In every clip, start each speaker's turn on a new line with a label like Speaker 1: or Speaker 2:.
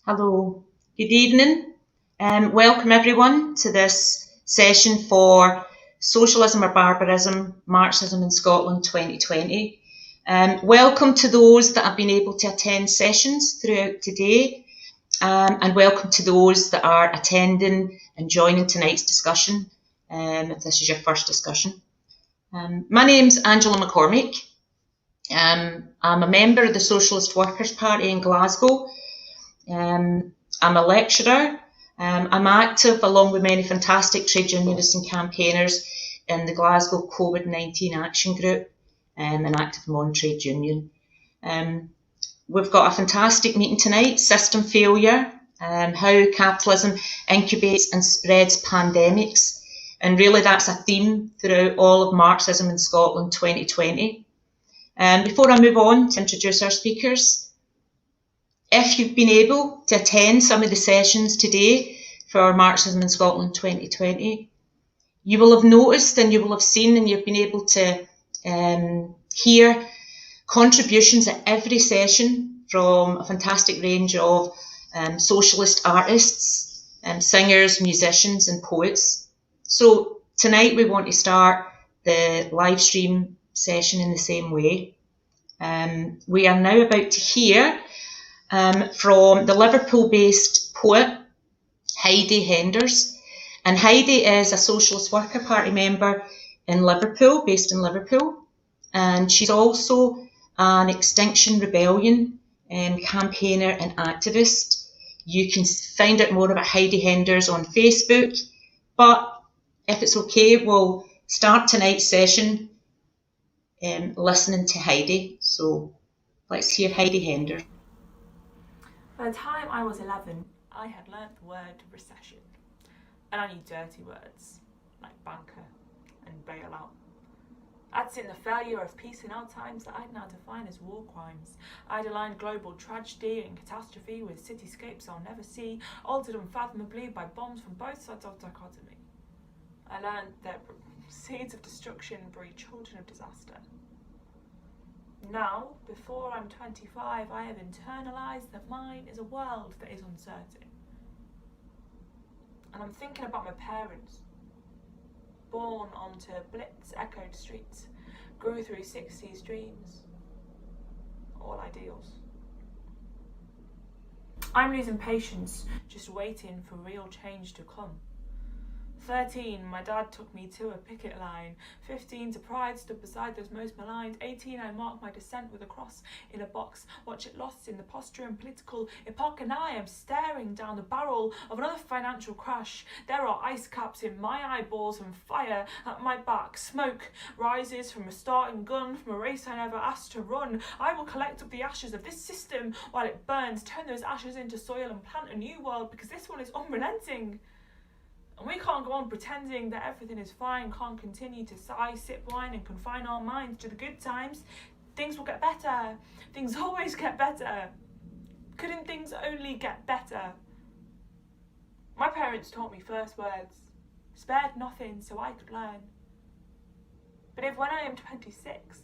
Speaker 1: Hello, good evening. Welcome everyone to this session for Socialism or Barbarism, Marxism in Scotland 2020. Welcome to those that have been able to attend sessions throughout today, and welcome to those that are attending and joining tonight's discussion, if this is your first discussion. My name's Angela McCormick. I'm a member of the Socialist Workers' Party in Glasgow. I'm a lecturer. I'm active along with many fantastic trade unionists and campaigners in the Glasgow COVID-19 Action Group, an active non-trade union. We've got a fantastic meeting tonight, System Failure, how capitalism incubates and spreads pandemics. And really that's a theme throughout all of Marxism in Scotland 2020. Before I move on to introduce our speakers, if you've been able to attend some of the sessions today for Marxism in Scotland 2020, you will have noticed and you will have seen and you've been able to hear contributions at every session from a fantastic range of socialist artists, singers, musicians and poets. So tonight we want to start the live stream session in the same way. We are now about to hear from the Liverpool-based poet Heidi Hender. And Heidi is a Socialist Worker Party member in Liverpool, based in Liverpool. And she's also an Extinction Rebellion campaigner and activist. You can find out more about Heidi Hender on Facebook. But if it's okay, we'll start tonight's session listening to Heidi. So let's hear Heidi Hender.
Speaker 2: By the time I was 11, I had learnt the word recession, and I knew dirty words like banker and bailout. I'd seen the failure of peace in our times that I'd now define as war crimes. I'd aligned global tragedy and catastrophe with cityscapes I'll never see, altered unfathomably by bombs from both sides of dichotomy. I learned that seeds of destruction breed children of disaster. Now, before I'm 25, I have internalized that mine is a world that is uncertain. And I'm thinking about my parents, born onto blitz-echoed streets, grew through 60s dreams, all ideals. I'm losing patience, just waiting for real change to come. 13, my dad took me to a picket line. 15, to pride stood beside those most maligned. 18, I marked my dissent with a cross in a box. Watch it lost in the posture and political epoch, and I am staring down the barrel of another financial crash. There are ice caps in my eyeballs and fire at my back. Smoke rises from a starting gun, from a race I never asked to run. I will collect up the ashes of this system while it burns, turn those ashes into soil and plant a new world, because this one is unrelenting. And we can't go on pretending that everything is fine, can't continue to sigh, sip wine and confine our minds to the good times. Things will get better. Things always get better. Couldn't things only get better? My parents taught me first words, spared nothing so I could learn. But if when I am 26,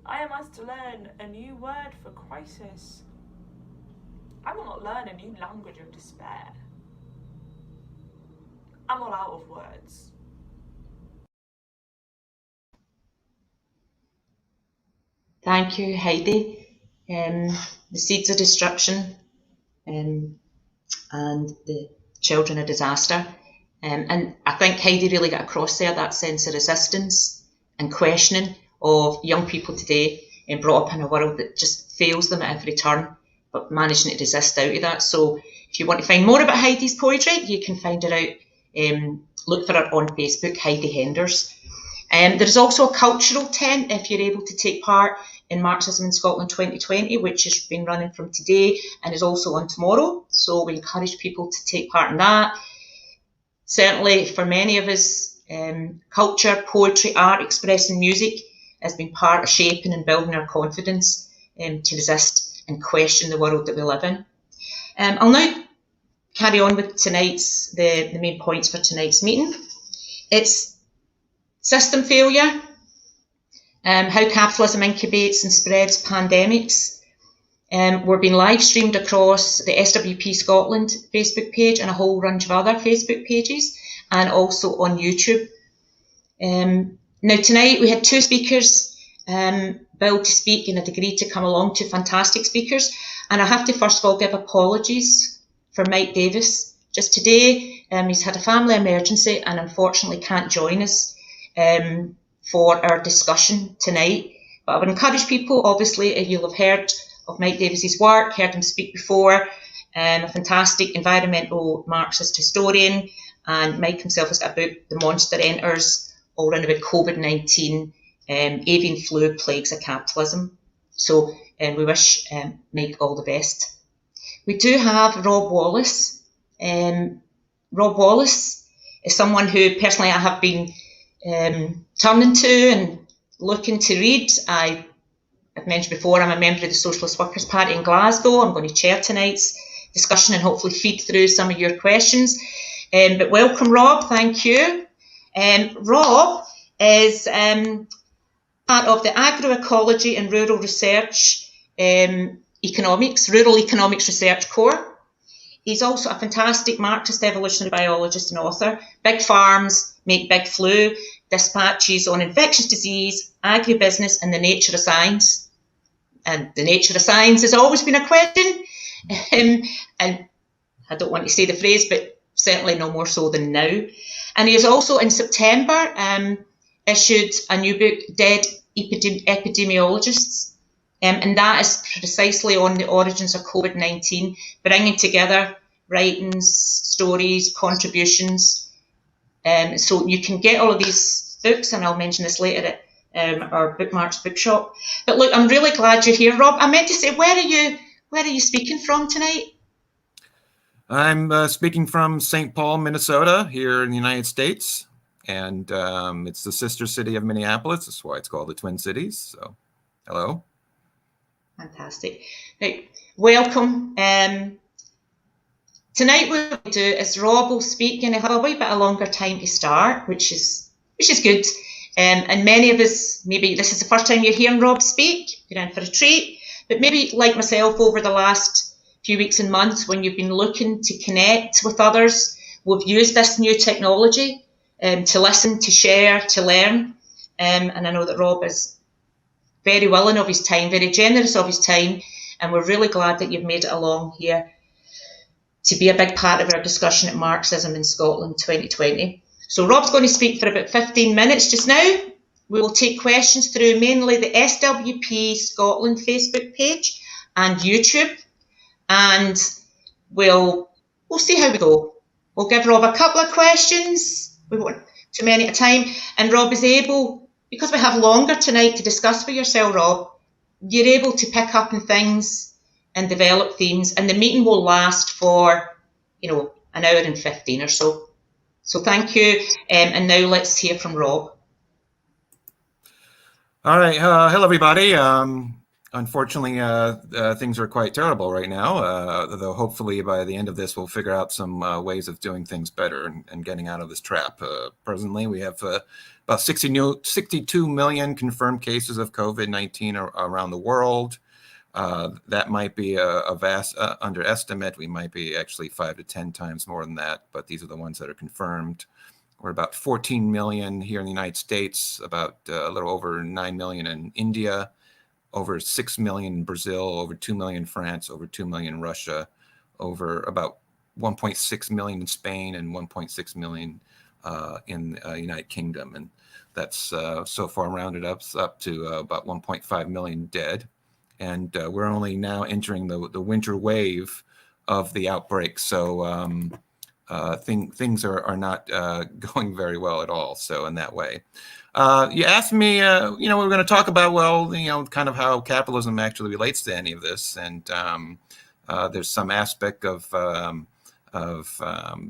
Speaker 2: I am asked to learn a new word for crisis, I will not learn a new language of despair. I'm all out of words.
Speaker 1: Thank you, Heidi. The seeds of destruction and the children of disaster. And I think Heidi really got across there that sense of resistance and questioning of young people today and brought up in a world that just fails them at every turn, but managing to resist out of that. So if you want to find more about Heidi's poetry, you can find her out. Look for her on Facebook, Heidi Hender. There's also a cultural tent if you're able to take part in Marxism in Scotland 2020, which has been running from today and is also on tomorrow. So we encourage people to take part in that. Certainly for many of us, culture, poetry, art, expressing music has been part of shaping and building our confidence to resist and question the world that we live in. I'll now carry on with tonight's, the main points for tonight's meeting. It's system failure, how capitalism incubates and spreads pandemics, We're being live streamed across the SWP Scotland Facebook page and a whole bunch of other Facebook pages, and also on YouTube. Now tonight we had two speakers billed to speak and had agreed to come along, two fantastic speakers. And I have to first of all give apologies for Mike Davis. Just today, he's had a family emergency and unfortunately can't join us for our discussion tonight. But I would encourage people, obviously, you'll have heard of Mike Davis's work, heard him speak before, a fantastic environmental Marxist historian, and Mike himself has got a book, The Monster Enters, all around about COVID-19, avian flu plagues of capitalism. So we wish Mike all the best. We do have Rob Wallace. Rob Wallace is someone who personally I have been turning to and looking to read. I've mentioned before, I'm a member of the Socialist Workers' Party in Glasgow. I'm going to chair tonight's discussion and hopefully feed through some of your questions. But welcome, Rob. Thank you. Rob is part of the Agroecology and Rural Research Rural Economics Research Corps. He's also a fantastic Marxist evolutionary biologist and author. Big farms make big flu, dispatches on infectious disease, agribusiness, and the nature of science. And the nature of science has always been a question. And I don't want to say the phrase, but certainly no more so than now. And he has also, in September, issued a new book, Dead Epidemiologists. And that is precisely on the origins of COVID-19, bringing together writings, stories, contributions. So you can get all of these books, and I'll mention this later at our Bookmarks bookshop. But look, I'm really glad you're here, Rob. I meant to say, where are you speaking from tonight?
Speaker 3: I'm speaking from St. Paul, Minnesota, here in the United States. And it's the sister city of Minneapolis. That's why it's called the Twin Cities. So, hello.
Speaker 1: Fantastic. Now, welcome. Tonight what we'll do is Rob will speak and he'll have a wee bit of longer time to start, which is good. And many of us, maybe this is the first time you're hearing Rob speak, you're in for a treat, but maybe like myself over the last few weeks and months when you've been looking to connect with others, we've used this new technology to listen, to share, to learn. And I know that Rob is very willing of his time, very generous of his time, and we're really glad that you've made it along here to be a big part of our discussion at Marxism in Scotland 2020. So Rob's going to speak for about 15 minutes just now. We will take questions through mainly the SWP Scotland Facebook page and YouTube, and we'll see how we go. We'll give Rob a couple of questions. We won't too many at a time, and Rob is able, because we have longer tonight to discuss with yourself, Rob, you're able to pick up on things and develop themes, and the meeting will last for, an hour and 15 or so. So thank you, and now let's hear from Rob.
Speaker 3: All right, hello everybody. Unfortunately, things are quite terrible right now, though hopefully by the end of this we'll figure out some ways of doing things better and getting out of this trap. Presently, we have about 62 million confirmed cases of COVID-19 around the world. That might be a vast underestimate. We might be actually 5 to 10 times more than that, but these are the ones that are confirmed. We're about 14 million here in the United States, about a little over 9 million in India, over 6 million in Brazil, over 2 million in France, over 2 million in Russia, over about 1.6 million in Spain, and 1.6 million in United Kingdom. And that's so far rounded up to about 1.5 million dead. And we're only now entering the winter wave of the outbreak. So things are not going very well at all. So in that way. You asked me, we're going to talk about, kind of how capitalism actually relates to any of this. And there's some aspect of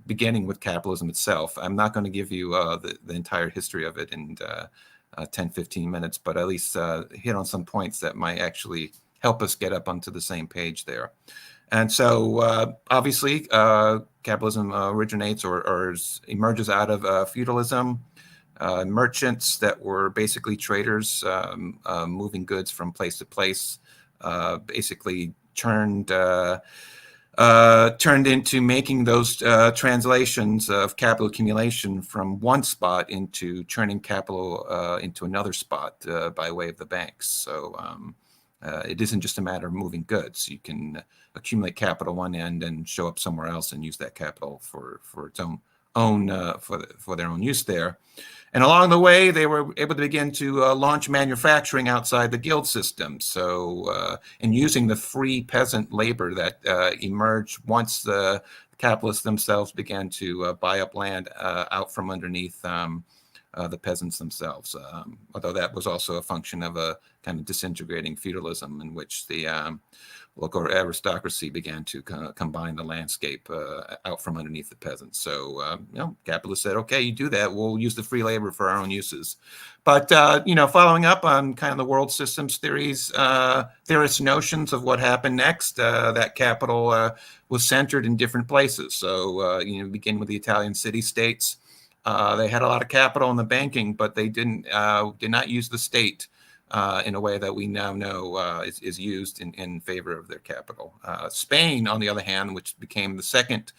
Speaker 3: beginning with capitalism itself. I'm not going to give you the entire history of it in 10, 15 minutes, but at least hit on some points that might actually help us get up onto the same page there. And so obviously capitalism originates or emerges out of feudalism. Merchants that were basically traders moving goods from place to place, basically turned into making those translations of capital accumulation from one spot into turning capital into another spot by way of the banks. So it isn't just a matter of moving goods. You can accumulate capital one end and show up somewhere else and use that capital for its own for their own use there. And along the way, they were able to begin to launch manufacturing outside the guild system. So, and using the free peasant labor that emerged once the capitalists themselves began to buy up land out from underneath the peasants themselves. Although that was also a function of a kind of disintegrating feudalism in which the local aristocracy began to combine the landscape out from underneath the peasants. So, capitalists said, okay, you do that, we'll use the free labor for our own uses. But, following up on kind of the world systems theories, theorist notions of what happened next, that capital was centered in different places. So, begin with the Italian city-states. They had a lot of capital in the banking, but they did not use the state in a way that we now know is used in favor of their capital. Spain, on the other hand, which became the second,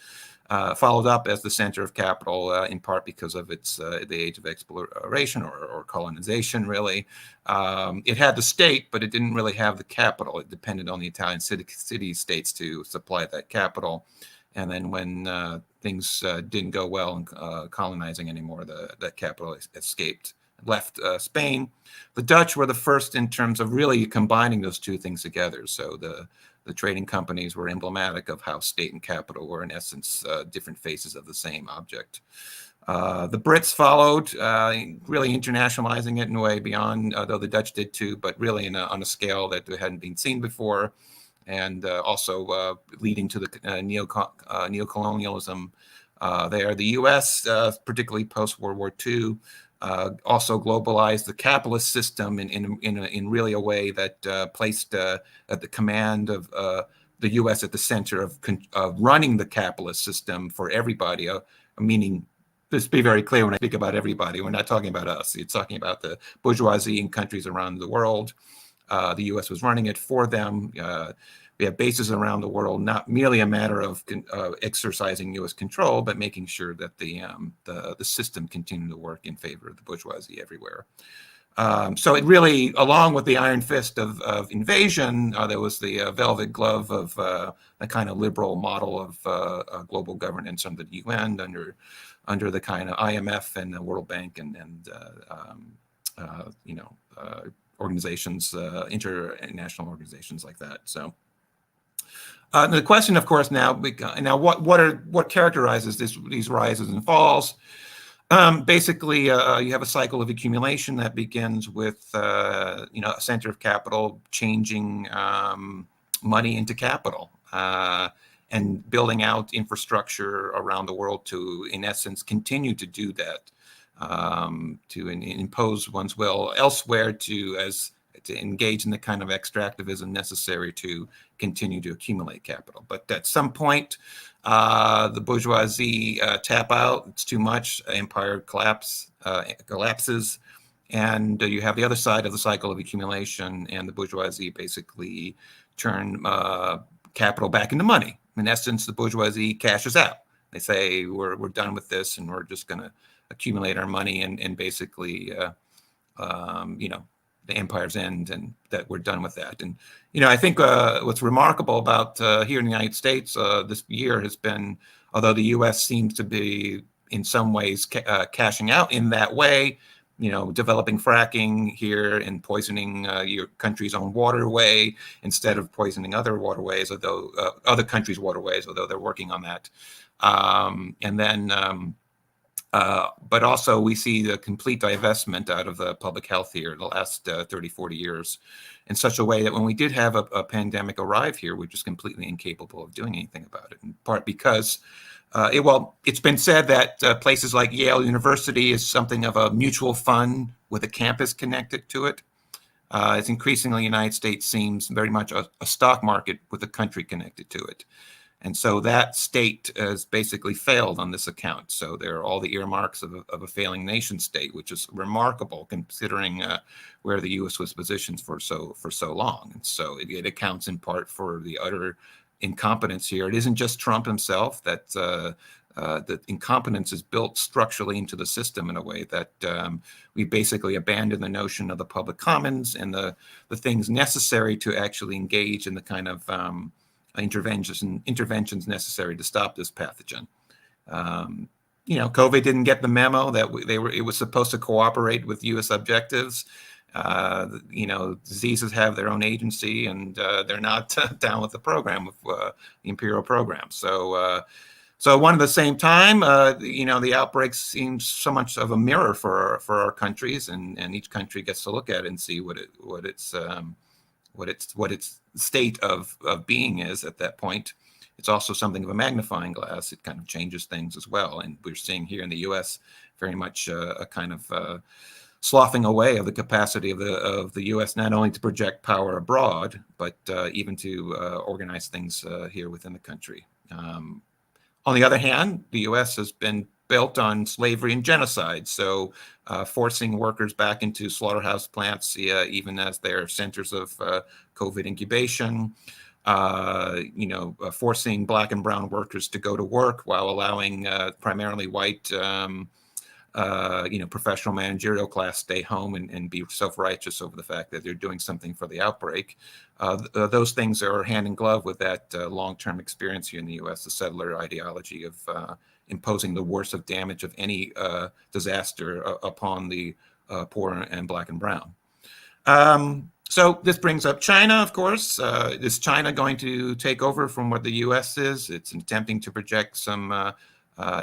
Speaker 3: followed up as the center of capital in part because of its the age of exploration or colonization, really. It had the state, but it didn't really have the capital. It depended on the Italian city-states to supply that capital. And then when things didn't go well in colonizing anymore, that capital escaped, left Spain. The Dutch were the first in terms of really combining those two things together. So the trading companies were emblematic of how state and capital were, in essence, different faces of the same object. The Brits followed, really internationalizing it in a way beyond, though the Dutch did too, but really on a scale that hadn't been seen before. And also leading to the neocolonialism there. The U.S., particularly post-World War II, also globalized the capitalist system in really a way that placed at the command of the U.S. at the center of running the capitalist system for everybody, meaning, let's be very clear when I speak about everybody, we're not talking about us. It's talking about the bourgeoisie in countries around the world. The U.S. was running it for them. We have bases around the world, not merely a matter of exercising U.S. control, but making sure that the system continued to work in favor of the bourgeoisie everywhere. So it really, along with the iron fist of invasion, there was the velvet glove of the kind of liberal model of global governance under the UN, under the kind of IMF and the World Bank and organizations, international organizations like that. So the question, of course, now what characterizes these rises and falls? Basically, you have a cycle of accumulation that begins with a center of capital changing money into capital and building out infrastructure around the world to, in essence, continue to do that. To impose one's will elsewhere to engage in the kind of extractivism necessary to continue to accumulate capital. But at some point, the bourgeoisie tap out, it's too much, empire collapses, and you have the other side of the cycle of accumulation, and the bourgeoisie basically turn capital back into money. In essence, the bourgeoisie cashes out. They say, we're done with this, and we're just going to accumulate our money and basically, the empire's end, and that we're done with that. And, I think what's remarkable about here in the United States this year has been, although the U.S. seems to be in some ways cashing out in that way, developing fracking here and poisoning your country's own waterway instead of poisoning other waterways, although other countries' waterways, although they're working on that. And then but also we see the complete divestment out of the public health here in the last 30, 40 years in such a way that when we did have a pandemic arrive here, we're just completely incapable of doing anything about it, in part because it's been said that places like Yale University is something of a mutual fund with a campus connected to it. It's increasingly, the United States seems very much a stock market with a country connected to it. And so that state has basically failed on this account. So there are all the earmarks of a failing nation state, which is remarkable considering where the U.S. was positioned for so long. And so it accounts in part for the utter incompetence here. It isn't just Trump himself that that incompetence is built structurally into the system in a way that we basically abandon the notion of the public commons and the things necessary to actually engage in the kind of interventions necessary to stop this pathogen. COVID didn't get the memo that it was supposed to cooperate with U.S. objectives. Diseases have their own agency, and they're not down with the program, with the imperial program. So one at the same time, the outbreak seems so much of a mirror for our countries, and each country gets to look at it and see what its state of being is at that point. It's also something of a magnifying glass. It kind of changes things as well, and we're seeing here in the U.S. very much a kind of sloughing away of the capacity of the U.S. not only to project power abroad, but even to organize things here within the country. On the other hand, the U.S. has been built on slavery and genocide, so forcing workers back into slaughterhouse plants, even as they're centers of COVID incubation, forcing Black and brown workers to go to work while allowing primarily white professional managerial class stay home and be self-righteous over the fact that they're doing something for the outbreak. Those things are hand in glove with that long-term experience here in the U.S., the settler ideology of imposing the worst of damage of any disaster upon the poor and Black and brown. So this brings up China, of course. Is China going to take over from what the U.S. is? It's attempting to project some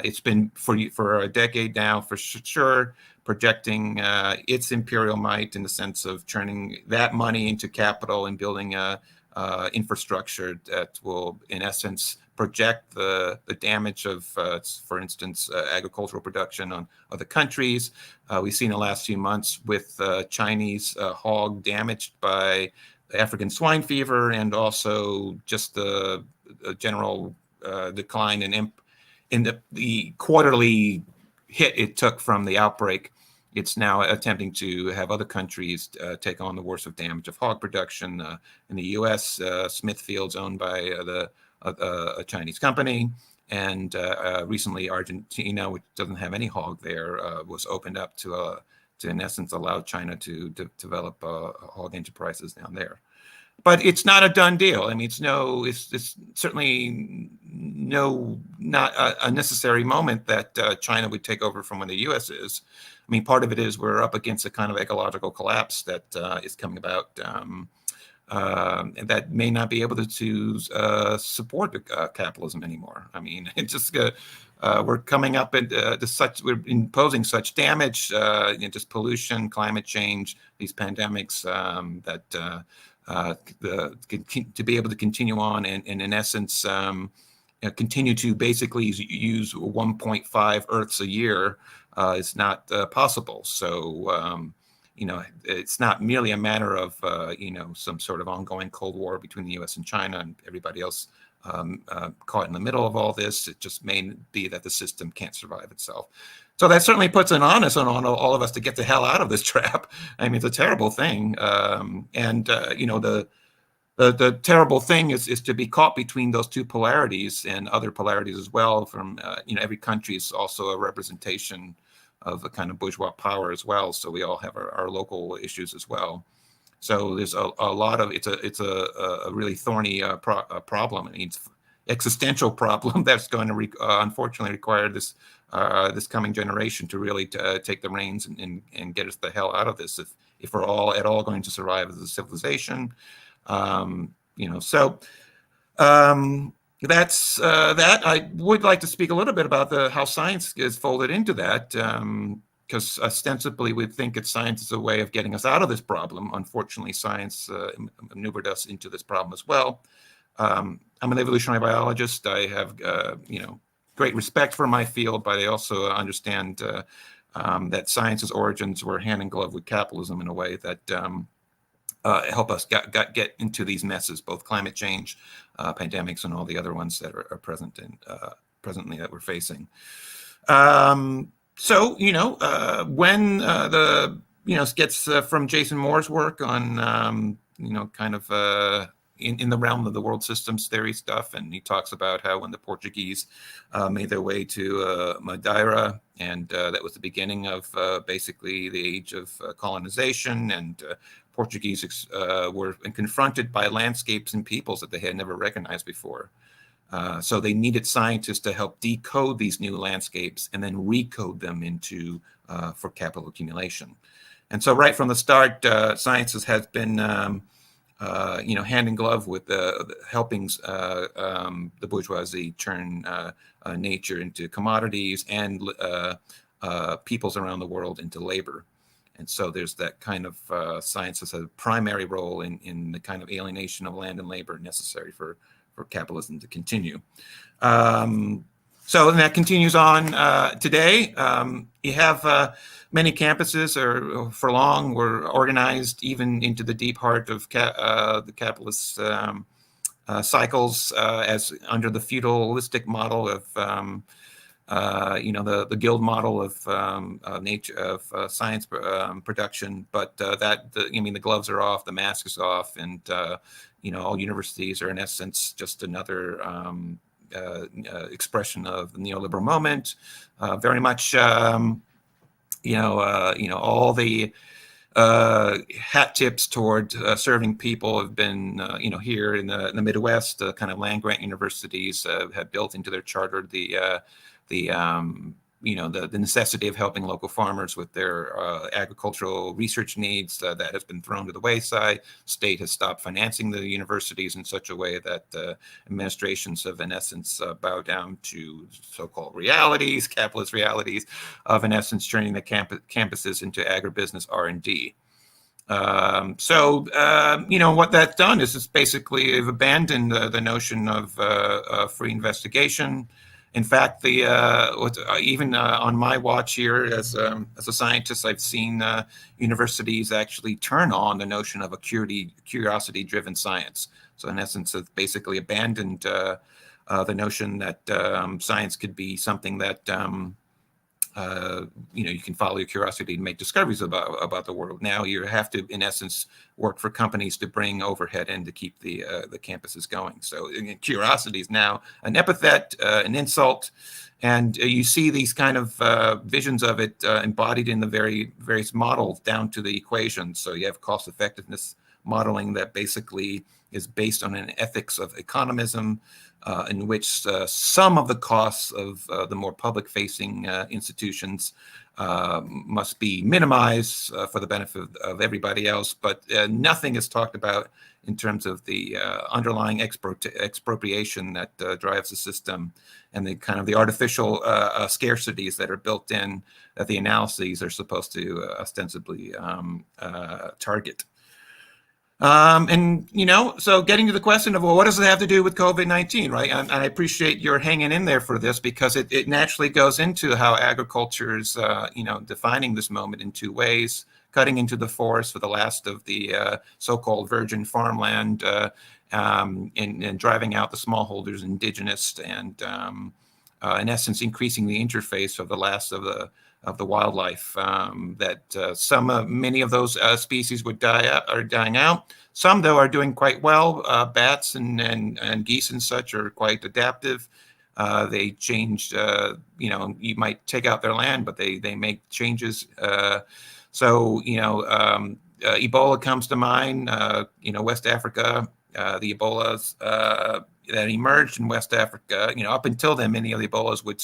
Speaker 3: it's been for a decade now, for sure, projecting its imperial might in the sense of turning that money into capital and building infrastructure that will, in essence, project the damage of, for instance, agricultural production on other countries. We've seen the last few months with Chinese hog damaged by African swine fever, and also just the general decline in the quarterly hit it took from the outbreak. It's now attempting to have other countries take on the worst of damage of hog production. In the U.S., Smithfield's owned by a Chinese company, and recently Argentina, which doesn't have any hog there, was opened up to in essence allow China to develop hog enterprises down there. But it's not a done deal. I mean, it's certainly not a necessary moment that China would take over from when the U.S. is. I mean, part of it is we're up against a kind of ecological collapse that is coming about, and that may not be able to support capitalism anymore. I mean, it's just we're coming up into we're imposing such damage, just pollution, climate change, these pandemics that. To be able to continue on and in essence continue to basically use 1.5 Earths a year is not possible. So it's not merely a matter of some sort of ongoing Cold War between the U.S. and China and everybody else caught in the middle of all this. It just may be that the system can't survive itself. So that certainly puts an onus on all of us to get the hell out of this trap. I mean, it's a terrible thing. The terrible thing is to be caught between those two polarities and other polarities as well. From every country is also a representation of a kind of bourgeois power as well. So we all have our local issues as well. So there's a lot of it's a really thorny problem. It's existential problem that's going to unfortunately require this coming generation to really take the reins and get us the hell out of this if we're all at all going to survive as a civilization. That's that. I would like to speak a little bit about how science is folded into that, because ostensibly we think science is a way of getting us out of this problem. Unfortunately, science maneuvered us into this problem as well. I'm an evolutionary biologist. I have great respect for my field, but I also understand that science's origins were hand in glove with capitalism in a way that help us get into these messes, both climate change, pandemics, and all the other ones that are present in presently that we're facing. So when the gets from Jason Moore's work on kind of in the realm of the world systems theory stuff, and he talks about how when the Portuguese made their way to Madeira, and that was the beginning of basically the age of colonization, and Portuguese were confronted by landscapes and peoples that they had never recognized before. So they needed scientists to help decode these new landscapes and then recode them into for capital accumulation. And so right from the start, sciences has been hand in glove with helping the bourgeoisie turn nature into commodities and peoples around the world into labor. And so there's that kind of science as a primary role in the kind of alienation of land and labor necessary for capitalism to continue. So that continues on today. You have many campuses for long were organized even into the deep heart of the capitalist cycles as under the feudalistic model of the guild model of nature of science production. But the gloves are off, the mask is off, and all universities are in essence just another expression of the neoliberal moment. Very much, all the hat tips toward serving people have been, here in the Midwest, kind of land grant universities have built into their charter the necessity of helping local farmers with their agricultural research needs. That has been thrown to the wayside. State has stopped financing the universities in such a way that administrations have, in essence, bowed down to so-called realities, capitalist realities, of, in essence, turning the campuses into agribusiness R&D. What that's done is it's basically abandoned the notion of free investigation. In fact, even on my watch here as a scientist, I've seen universities actually turn on the notion of a curiosity-driven science. So in essence, it's basically abandoned the notion that science could be something that you can follow your curiosity and make discoveries about the world. Now you have to, in essence, work for companies to bring overhead in to keep the campuses going. So curiosity is now an epithet, an insult, and you see these kind of visions of it embodied in the various models down to the equations. So you have cost effectiveness modeling that basically is based on an ethics of economism, in which some of the costs of the more public-facing institutions must be minimized for the benefit of everybody else, but nothing is talked about in terms of the underlying expropriation that drives the system and the kind of the artificial scarcities that are built in that the analyses are supposed to ostensibly target. So getting to the question of, well, what does it have to do with COVID-19, right? And I appreciate your hanging in there for this, because it naturally goes into how agriculture is, defining this moment in two ways: cutting into the forest for the last of the so-called virgin farmland, and driving out the smallholders, indigenous, and in essence, increasing the interface of the last of the wildlife, that many of those species would are dying out. Some, though, are doing quite well. Bats and geese and such are quite adaptive. They changed, you might take out their land, but they make changes. Ebola comes to mind, West Africa, the Ebolas that emerged in West Africa. Up until then, many of the Ebolas would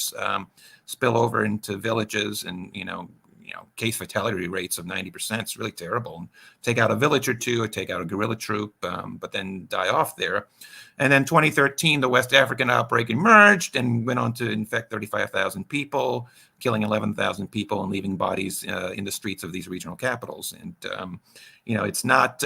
Speaker 3: spill over into villages, and case fatality rates of 90%. It's really terrible. Take out a village or two, or take out a guerrilla troop, but then die off there. And then 2013, the West African outbreak emerged and went on to infect 35,000 people, killing 11,000 people and leaving bodies in the streets of these regional capitals. And it's not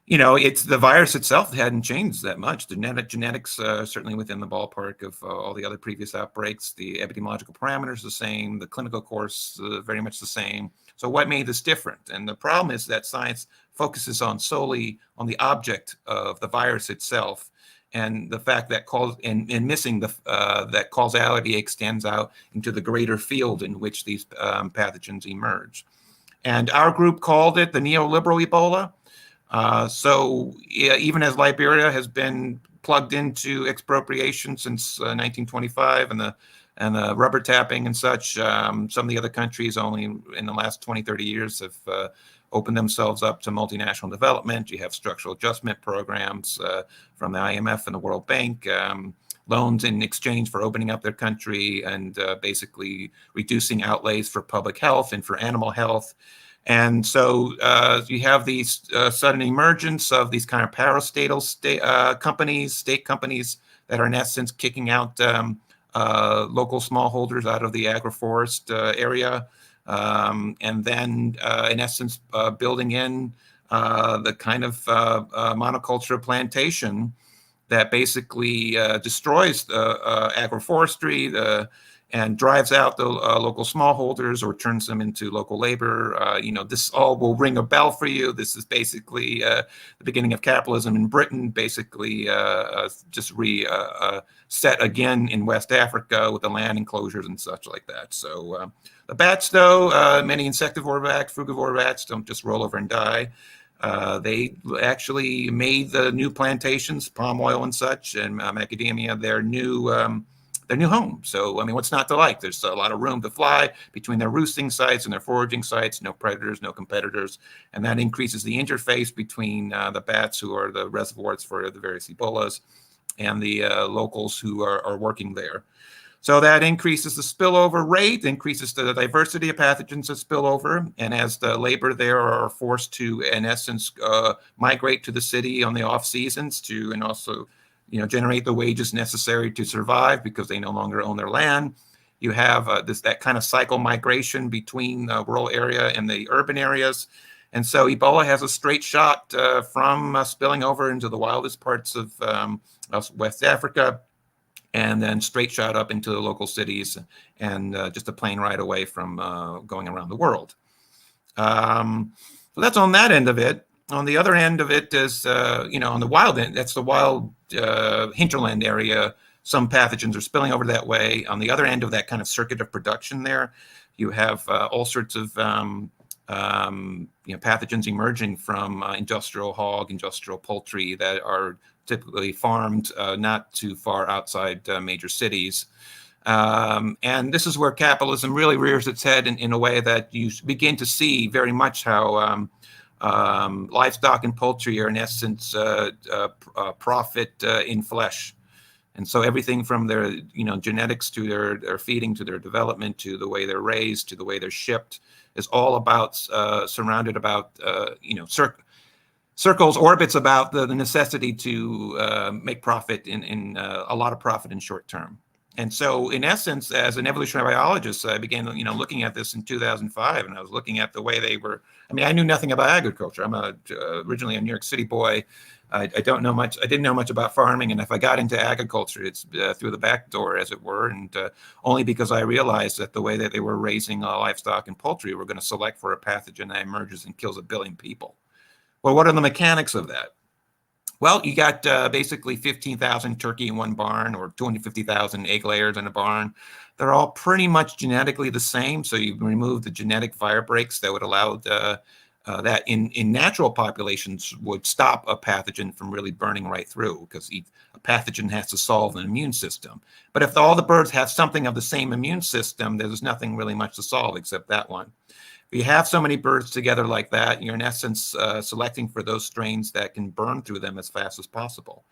Speaker 3: it's the virus itself hadn't changed that much. The genetics certainly within the ballpark of all the other previous outbreaks. The epidemiological parameters the same. The clinical course very much the same. So what made this different? And the problem is that science focuses on solely on the object of the virus itself, and the fact that missing that causality extends out into the greater field in which these pathogens emerge. And our group called it the neoliberal Ebola. Even as Liberia has been plugged into expropriation since 1925 and the rubber tapping and such, some of the other countries only in the last 20, 30 years have opened themselves up to multinational development. You have structural adjustment programs from the IMF and the World Bank, loans in exchange for opening up their country and basically reducing outlays for public health and for animal health. And so you have these sudden emergence of these kind of parastatal state companies that are in essence kicking out local smallholders out of the agroforest area, and then in essence building in the kind of monoculture plantation that basically destroys the agroforestry, and drives out the local smallholders or turns them into local labor. This all will ring a bell for you. This is basically the beginning of capitalism in Britain, basically just set again in West Africa with the land enclosures and such like that. So the bats, though, many insectivore bats, frugivore bats, don't just roll over and die. They actually made the new plantations, palm oil and such, and macadamia, their new home. So, I mean, what's not to like? There's a lot of room to fly between their roosting sites and their foraging sites, no predators, no competitors. And that increases the interface between the bats, who are the reservoirs for the various Ebolas, and the locals who are working there. So that increases the spillover rate, increases the diversity of pathogens that spill over. And as the labor there are forced to, in essence, migrate to the city on the off seasons and also generate the wages necessary to survive because they no longer own their land. You have that kind of cycle migration between the rural area and the urban areas. And so Ebola has a straight shot from spilling over into the wildest parts of West Africa, and then straight shot up into the local cities, and just a plane ride away from going around the world. So that's on that end of it. On the other end of it is, on the wild end, that's the wild hinterland area. Some pathogens are spilling over that way. On the other end of that kind of circuit of production there, you have all sorts of pathogens emerging from industrial hog, industrial poultry that are typically farmed not too far outside major cities. And this is where capitalism really rears its head in a way that you begin to see very much how livestock and poultry are in essence profit in flesh. And so everything from their genetics to their feeding to their development to the way they're raised to the way they're shipped is all about surrounded about circles, orbits about the necessity to make profit in a lot of profit in short term. And so, in essence, as an evolutionary biologist, I began, looking at this in 2005, and I was looking at the way they were. I mean, I knew nothing about agriculture. I'm originally a New York City boy. I don't know much. I didn't know much about farming, and if I got into agriculture, it's through the back door, as it were, and only because I realized that the way that they were raising livestock and poultry were going to select for a pathogen that emerges and kills 1 billion people. Well, what are the mechanics of that? Well, you got basically 15,000 turkey in one barn or 250,000 egg layers in a barn. They're all pretty much genetically the same. So you remove the genetic fire breaks that would allow that in natural populations would stop a pathogen from really burning right through, because a pathogen has to solve an immune system. But if all the birds have something of the same immune system, there's nothing really much to solve except that one. If you have so many birds together like that, you're in essence selecting for those strains that can burn through them as fast as possible.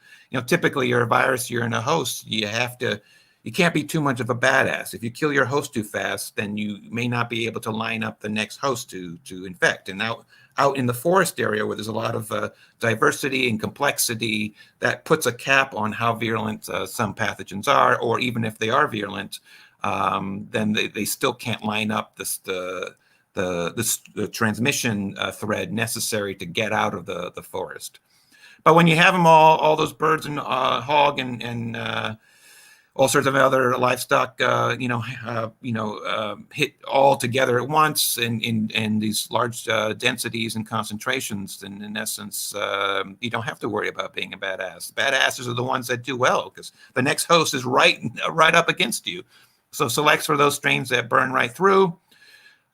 Speaker 3: Typically you're a virus, you're in a host, you can't be too much of a badass. If you kill your host too fast, then you may not be able to line up the next host to infect. And now out in the forest area where there's a lot of diversity and complexity, that puts a cap on how virulent some pathogens are, or even if they are virulent, then they still can't line up the transmission thread necessary to get out of the forest. But when you have them all those birds and hog and all sorts of other livestock, hit all together at once in these large densities and concentrations, then in essence, you don't have to worry about being a badass. Badasses are the ones that do well because the next host is right up against you. So selects for those strains that burn right through.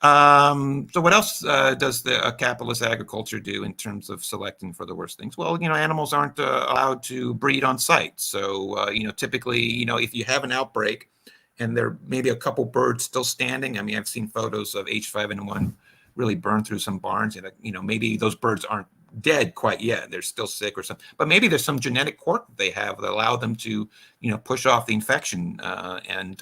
Speaker 3: So what else does the capitalist agriculture do in terms of selecting for the worst things? Well, animals aren't allowed to breed on site. So, typically, if you have an outbreak and there may be a couple birds still standing. I mean, I've seen photos of H5N1 really burn through some barns and, maybe those birds aren't dead quite yet. They're still sick or something, but maybe there's some genetic quirk that they have that allow them to, push off the infection. And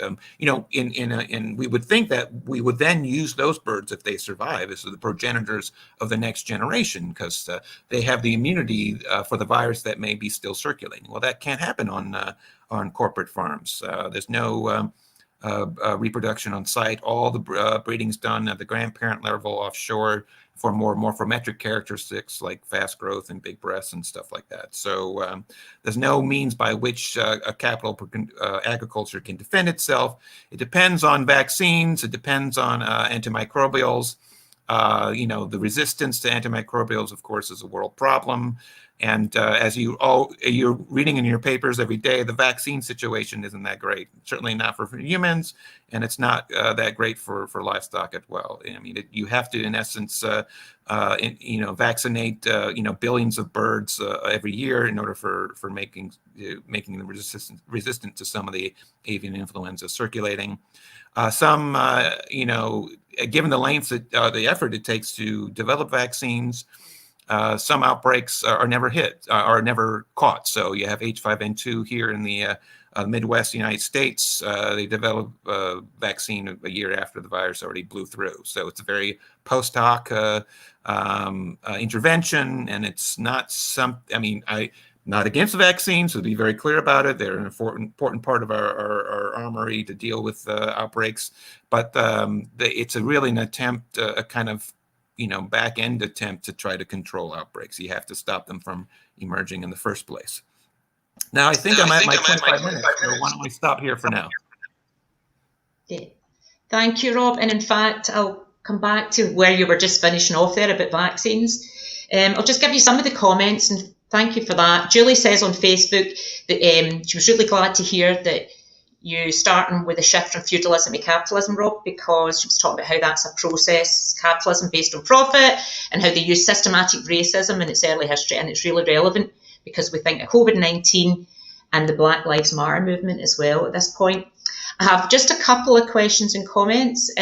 Speaker 3: we would think that we would then use those birds if they survive as the progenitors of the next generation because they have the immunity for the virus that may be still circulating. Well, that can't happen on corporate farms. There's no reproduction on site. All the breeding's done at the grandparent level offshore for more morphometric characteristics like fast growth and big breasts and stuff like that. So there's no means by which a capital agriculture can defend itself. It depends on vaccines. It depends on antimicrobials. The resistance to antimicrobials, of course, is a world problem. And as you're reading in your papers every day, the vaccine situation isn't that great. Certainly not for humans, and it's not that great for livestock as well. I mean, you have to, in essence, vaccinate billions of birds every year in order for making them resistant to some of the avian influenza circulating. Given the length the effort it takes to develop vaccines. Some outbreaks are never never caught. So you have H5N2 here in the Midwest United States. They developed a vaccine a year after the virus already blew through. So it's a very post hoc intervention, and it's not I'm not against the vaccines, so to be very clear about it. They're an important part of our armory to deal with outbreaks. But it's really an attempt, a kind of back end attempt to try to control outbreaks. You have to stop them from emerging in the first place. Now, I think I'm at my 25 minutes, so why don't we stop here for now?
Speaker 1: Yeah. Thank you, Rob. And in fact, I'll come back to where you were just finishing off there about vaccines. I'll just give you some of the comments, and thank you for that. Julie says on Facebook that she was really glad to hear that you starting with a shift from feudalism to capitalism, Rob, because she was talking about how that's a process, capitalism based on profit, and how they use systematic racism in its early history, and it's really relevant because we think of COVID-19 and the Black Lives Matter movement as well at this point. I have just a couple of questions and comments.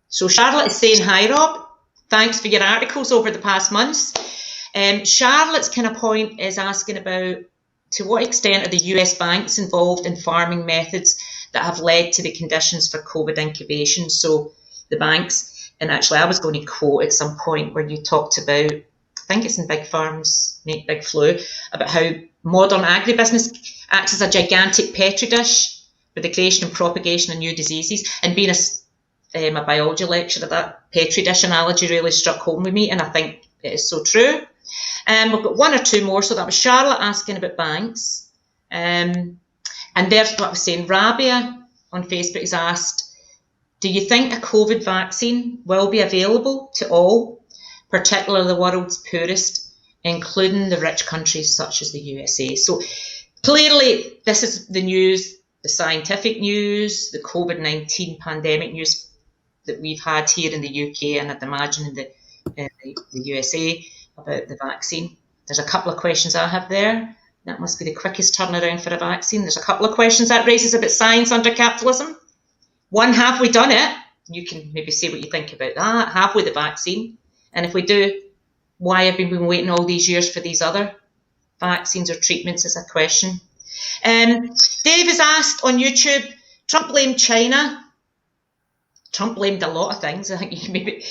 Speaker 1: So Charlotte is saying, hi, Rob. Thanks for your articles over the past months. Charlotte's kind of point is asking about to what extent are the US banks involved in farming methods that have led to the conditions for COVID incubation? So the banks, and actually I was going to quote at some point where you talked about, I think it's in Big Farms, Make Big Flu, about how modern agribusiness acts as a gigantic petri dish for the creation and propagation of new diseases. And being a biology lecturer, that petri dish analogy really struck home with me, and I think it is so true. We've got one or two more. So that was Charlotte asking about banks. And there's what I was saying. Rabia on Facebook has asked, do you think a COVID vaccine will be available to all, particularly the world's poorest, including the rich countries such as the USA? So clearly this is the news, the scientific news, the COVID-19 pandemic news that we've had here in the UK and I'd imagine in the USA about the vaccine. There's a couple of questions I have there. That must be the quickest turnaround for a vaccine. There's a couple of questions that raises about science under capitalism. One, have we done it? You can maybe say what you think about that. Have we the vaccine? And if we do, why have we been waiting all these years for these other vaccines or treatments is a question. Dave has asked on YouTube, Trump blamed China. Trump blamed a lot of things. I think you can maybe...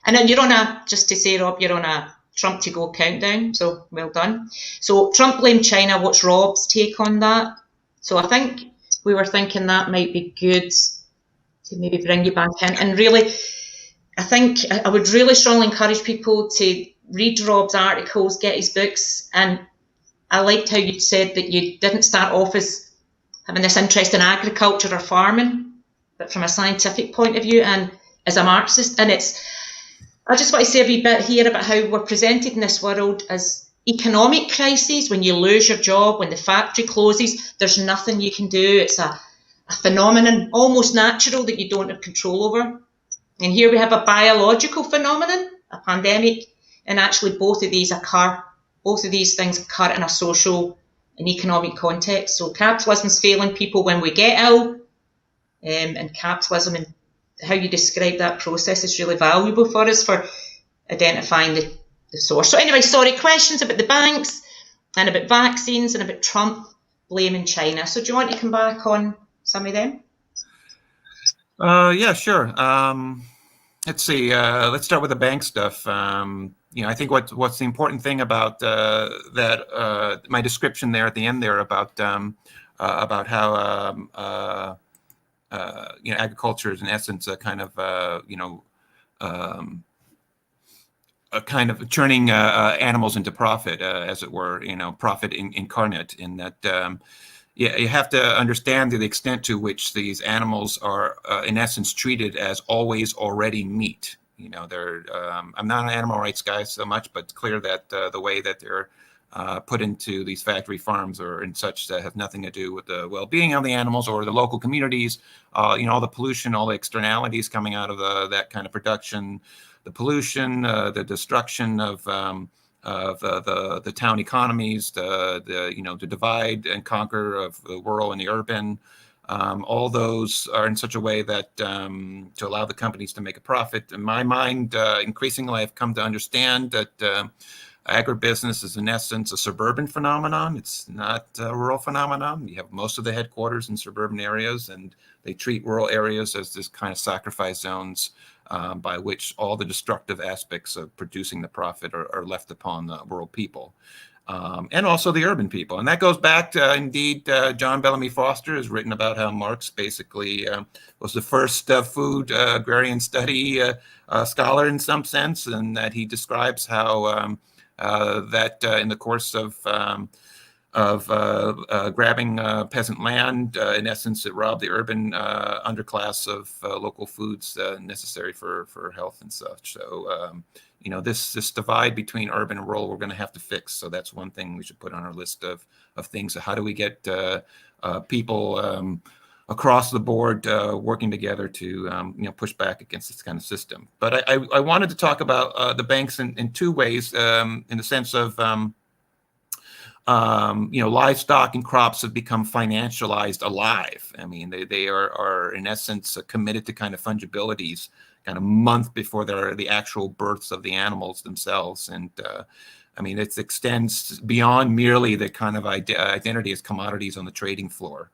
Speaker 1: and then you're on just to say, Rob, you're on a Trump to go countdown, so well done. So Trump blamed China. What's Rob's take on that? So I think we were thinking that might be good maybe bring you back in. And really, I think I would really strongly encourage people to read Rob's articles, get his books, and I liked how you said that you didn't start off as having this interest in agriculture or farming, but from a scientific point of view and as a Marxist. And I just want to say a wee bit here about how we're presented in this world as economic crises. When you lose your job, when the factory closes, there's nothing you can do. It's a phenomenon, almost natural, that you don't have control over. And here we have a biological phenomenon, a pandemic, and actually both of these things occur in a social and economic context. So capitalism's failing people when we get ill, and capitalism and how you describe that process is really valuable for us for identifying the source. So anyway, sorry, questions about the banks and about vaccines and about Trump blaming China. So do you want to come back on some of them?
Speaker 3: Yeah, sure. Let's see. Let's start with the bank stuff. I think what's the important thing about that my description there at the end there about how agriculture is in essence a kind of a kind of turning animals into profit, as it were, profit incarnate. In that, you have to understand the extent to which these animals are, in essence, treated as always already meat. They're. I'm not an animal rights guy so much, but it's clear that the way that they're put into these factory farms or and such that have nothing to do with the well-being of the animals or the local communities. All the pollution, all the externalities coming out of that kind of production, the pollution, the destruction of the town economies, the divide and conquer of the rural and the urban. All those are in such a way that to allow the companies to make a profit. In my mind, increasingly, I've come to understand that agribusiness is in essence a suburban phenomenon. It's not a rural phenomenon. You have most of the headquarters in suburban areas, and they treat rural areas as this kind of sacrifice zones by which all the destructive aspects of producing the profit are left upon the rural people. And also the urban people. And that goes back to, indeed, John Bellamy Foster has written about how Marx basically was the first food agrarian study scholar in some sense, and that he describes how that in the course of grabbing peasant land, in essence, it robbed the urban underclass of local foods necessary for health and such. So, this divide between urban and rural, we're going to have to fix. So that's one thing we should put on our list of things. So how do we get people across the board working together to push back against this kind of system? But I wanted to talk about the banks in two ways, in the sense of livestock and crops have become financialized alive. I mean, they are in essence committed to kind of fungibilities kind of month before they're the actual births of the animals themselves. And it extends beyond merely the kind of identity as commodities on the trading floor.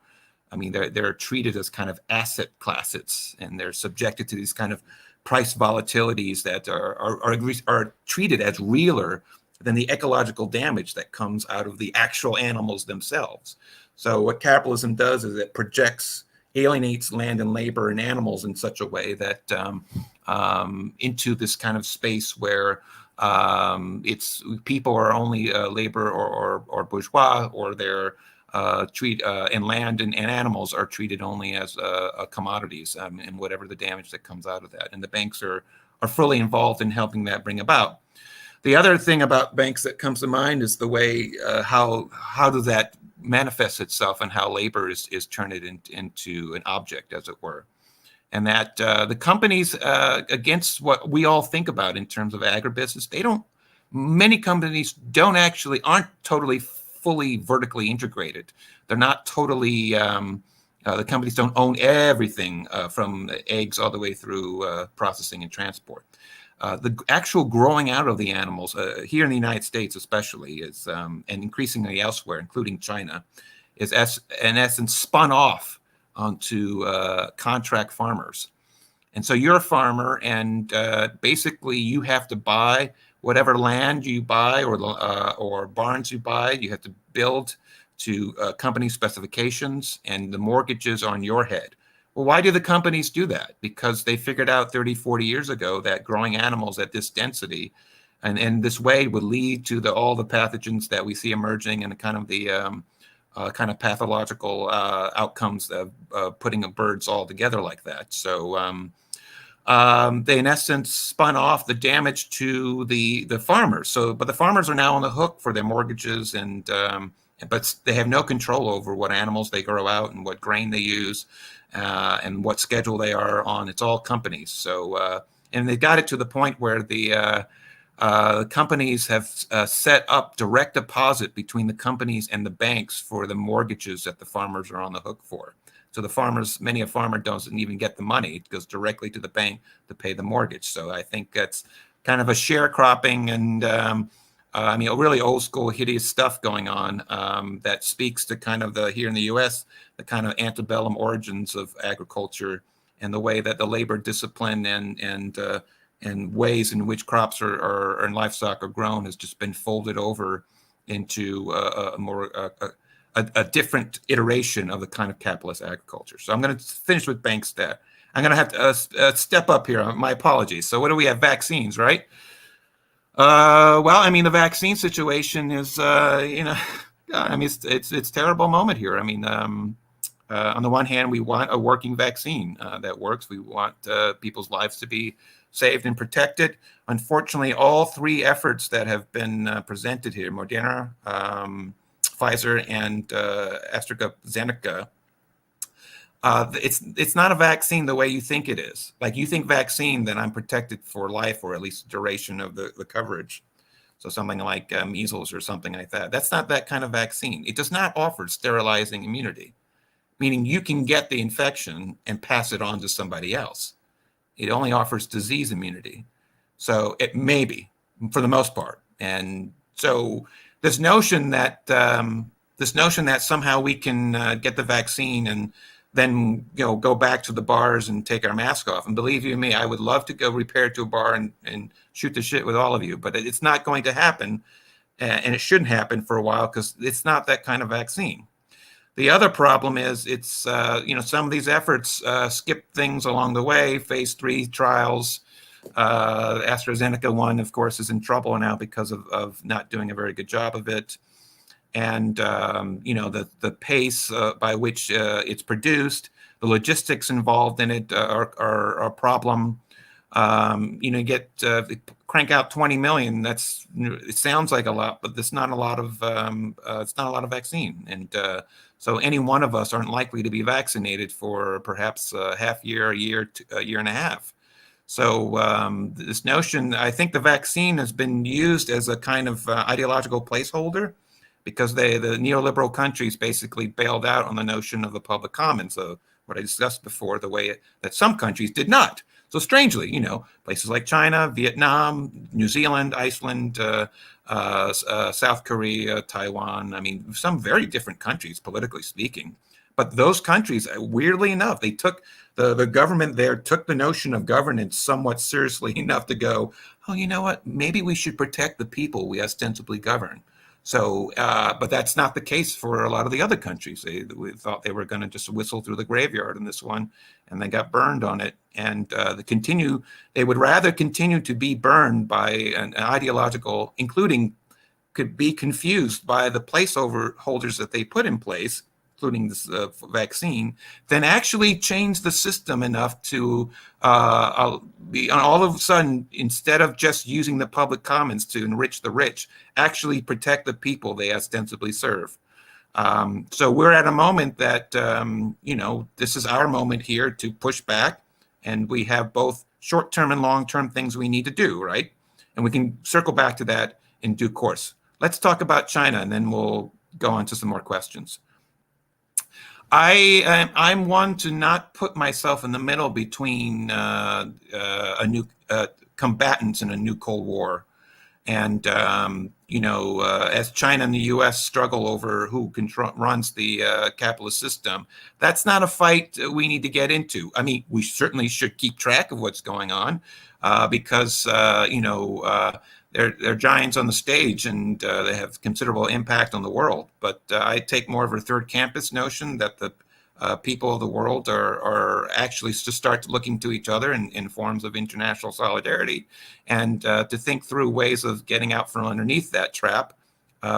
Speaker 3: I mean, they're treated as kind of asset classes, and they're subjected to these kind of price volatilities that are treated as realer than the ecological damage that comes out of the actual animals themselves. So what capitalism does is it alienates land and labor and animals in such a way that into this kind of space where it's people are only labor or bourgeois, or they're and land and animals are treated only as commodities, and whatever the damage that comes out of that. And the banks are fully involved in helping that bring about. The other thing about banks that comes to mind is the way how does that manifest itself, and how labor is turned into an object, as it were. And that the companies, against what we all think about in terms of agribusiness, many companies aren't totally fully vertically integrated. They're not totally, the companies don't own everything from eggs all the way through processing and transport. The actual growing out of the animals here in the United States, especially, is and increasingly elsewhere, including China, is in essence spun off onto contract farmers. And so you're a farmer, and basically you have to buy whatever land you buy or barns you buy. You have to build to company specifications, and the mortgages are on your head. Well, why do the companies do that? Because they figured out 30, 40 years ago that growing animals at this density and in this way would lead to all the pathogens that we see emerging and kind of the kind of pathological outcomes of putting birds all together like that. So they in essence spun off the damage to the farmers. But the farmers are now on the hook for their mortgages but they have no control over what animals they grow out and what grain they use and what schedule they are on. It's all companies. So and they got it to the point where the companies have set up direct deposit between the companies and the banks for the mortgages that the farmers are on the hook for. So the farmers, many a farmer doesn't even get the money. It goes directly to the bank to pay the mortgage. So I think that's kind of a sharecropping and I mean, really old school, hideous stuff going on that speaks to kind of here in the U.S., the kind of antebellum origins of agriculture and the way that the labor discipline and ways in which crops and livestock are grown has just been folded over into a different iteration of the kind of capitalist agriculture. So I'm going to finish with banks there. I'm going to have to step up here. My apologies. So what do we have? Vaccines, right? Well, I mean, the vaccine situation is, I mean, it's a terrible moment here. I mean, on the one hand, we want a working vaccine that works. We want people's lives to be saved and protected. Unfortunately, all three efforts that have been presented here, Moderna, Pfizer, and AstraZeneca, it's not a vaccine the way you think it is. Like you think vaccine, then I'm protected for life or at least the duration of the coverage. So something like measles or something like that. That's not that kind of vaccine. It does not offer sterilizing immunity, meaning you can get the infection and pass it on to somebody else. It only offers disease immunity. So it may be, for the most part. And so this notion that somehow we can get the vaccine and then go back to the bars and take our mask off. And believe you me, I would love to go repair to a bar and shoot the shit with all of you, but it's not going to happen, and it shouldn't happen for a while because it's not that kind of vaccine. The other problem is it's some of these efforts skip things along the way. Phase 3 trials, AstraZeneca one, of course, is in trouble now because of not doing a very good job of it. And the pace by which it's produced, the logistics involved in it are a problem. Crank out 20 million. It sounds like a lot, but it's not a lot of vaccine. And so any one of us aren't likely to be vaccinated for perhaps a half year, a year and a half. So this notion, I think the vaccine has been used as a kind of ideological placeholder, because the neoliberal countries basically bailed out on the notion of the public commons, what I discussed before, the way that some countries did not. So strangely, places like China, Vietnam, New Zealand, Iceland, South Korea, Taiwan, I mean, some very different countries, politically speaking. But those countries, weirdly enough, they took the government there took the notion of governance somewhat seriously enough to go, oh, you know what, maybe we should protect the people we ostensibly govern. So, but that's not the case for a lot of the other countries. They thought they were going to just whistle through the graveyard in this one, and they got burned on it. And they would rather continue to be burned by an ideological, could be confused by the placeholder holders that they put in place, including this vaccine, than actually change the system enough to be all of a sudden, instead of just using the public commons to enrich the rich, actually protect the people they ostensibly serve. So we're at a moment that, this is our moment here to push back, and we have both short-term and long-term things we need to do, right? And we can circle back to that in due course. Let's talk about China, and then we'll go on to some more questions. I'm one to not put myself in the middle between a new combatants in a new Cold War, and as China and the U.S. struggle over who runs the capitalist system, that's not a fight we need to get into. I mean, we certainly should keep track of what's going on because they're giants on the stage and they have considerable impact on the world. But I take more of a third campus notion that the people of the world are actually to start looking to each other in forms of international solidarity, and to think through ways of getting out from underneath that trap.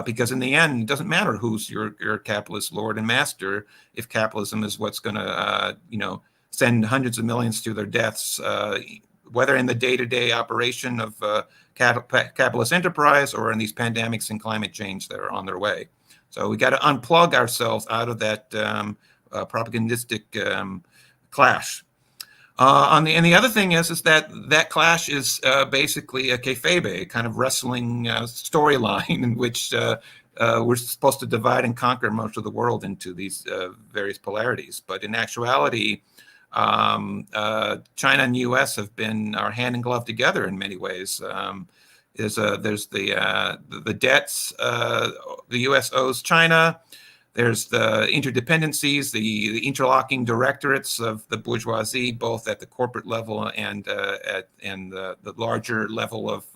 Speaker 3: Because in the end, it doesn't matter who's your capitalist lord and master if capitalism is what's going to, send hundreds of millions to their deaths, whether in the day-to-day operation of capitalist enterprise or in these pandemics and climate change that are on their way. So we got to unplug ourselves out of that propagandistic clash. And the other thing is that clash is basically a kayfabe, kind of wrestling storyline in which we're supposed to divide and conquer most of the world into these various polarities. But in actuality, China and U.S. have been are hand in glove together in many ways. There's the debts the U.S. owes China. There's the interdependencies, the interlocking directorates of the bourgeoisie, both at the corporate level and at the larger level of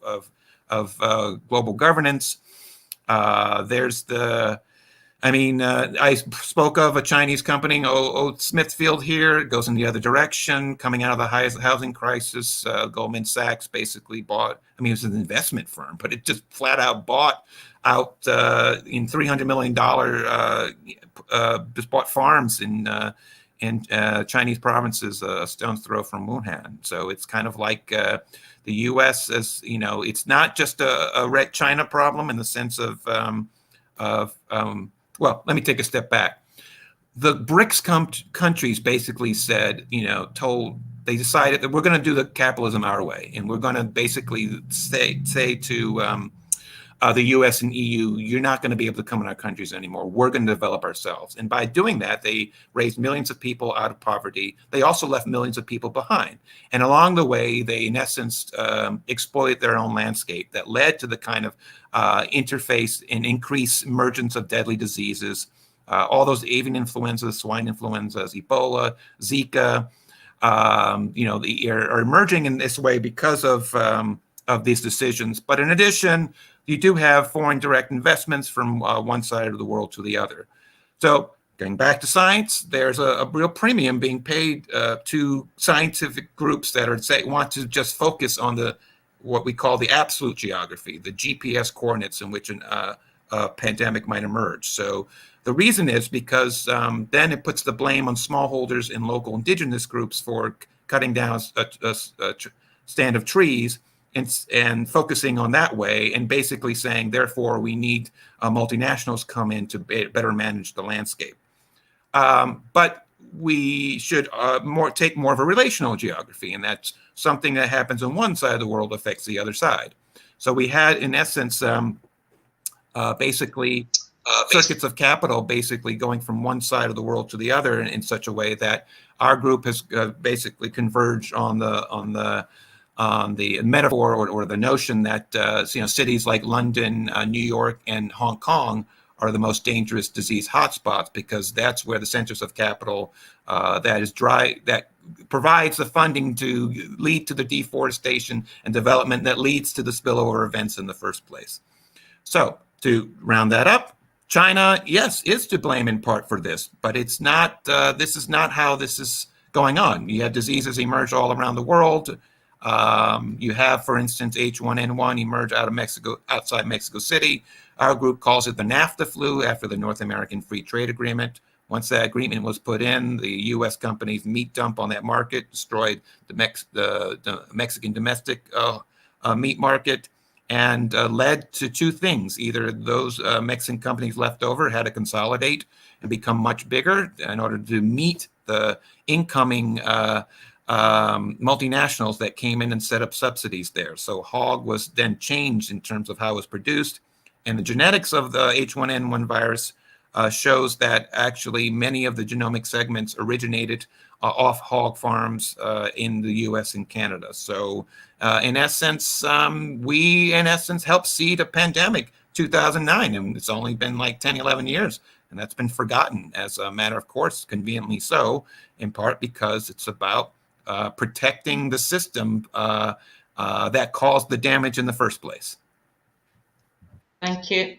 Speaker 3: global governance. There's the I spoke of a Chinese company, Smithfield here. It goes in the other direction, coming out of the housing crisis. Goldman Sachs basically bought, it was an investment firm, but it just flat out bought out in $300 million, just bought farms in Chinese provinces, a stone's throw from Wuhan. So it's kind of like the U.S. as, it's not just a red China problem in the sense of well, let me take a step back. The BRICS countries basically said, they decided that we're going to do the capitalism our way, and we're going to basically say to the U.S. and EU, you're not going to be able to come in our countries anymore. We're going to develop ourselves. And by doing that, they raised millions of people out of poverty. They also left millions of people behind. And along the way, they, in essence, exploited their own landscape that led to the kind of interface and increased emergence of deadly diseases. All those avian influenzas, swine influenzas, Ebola, Zika, are emerging in this way because of these decisions. But in addition, you do have foreign direct investments from one side of the world to the other. So going back to science, there's a real premium being paid to scientific groups that want to just focus on what we call the absolute geography, the GPS coordinates in which a pandemic might emerge. So the reason is because then it puts the blame on smallholders and local indigenous groups for cutting down a stand of trees and focusing on that way, and basically saying, therefore, we need multinationals come in to better manage the landscape. But we should take more of a relational geography, and that's something that happens on one side of the world affects the other side. So we had, in essence, basically circuits of capital basically going from one side of the world to the other in such a way that our group has basically converged on the metaphor or the notion that cities like London, New York, and Hong Kong are the most dangerous disease hotspots, because that's where the centers of capital that provides the funding to lead to the deforestation and development that leads to the spillover events in the first place. So to round that up, China, yes, is to blame in part for this, but it's not. This is not how this is going on. You have diseases emerge all around the world. You have, for instance, H1N1 emerge outside Mexico City. Our group calls it the NAFTA flu after the North American Free Trade Agreement. Once that agreement was put in, the U.S. companies meat dump on that market, destroyed the Mexican domestic meat market, and led to two things. Either those Mexican companies left over had to consolidate and become much bigger in order to meet the incoming multinationals that came in and set up subsidies there. So hog was then changed in terms of how it was produced. And the genetics of the H1N1 virus shows that actually many of the genomic segments originated off hog farms in the US and Canada. So in essence, we helped seed a pandemic 2009, and it's only been like 10, 11 years. And that's been forgotten as a matter of course, conveniently so, in part because it's about protecting the system that caused the damage in the first place.
Speaker 1: Thank you.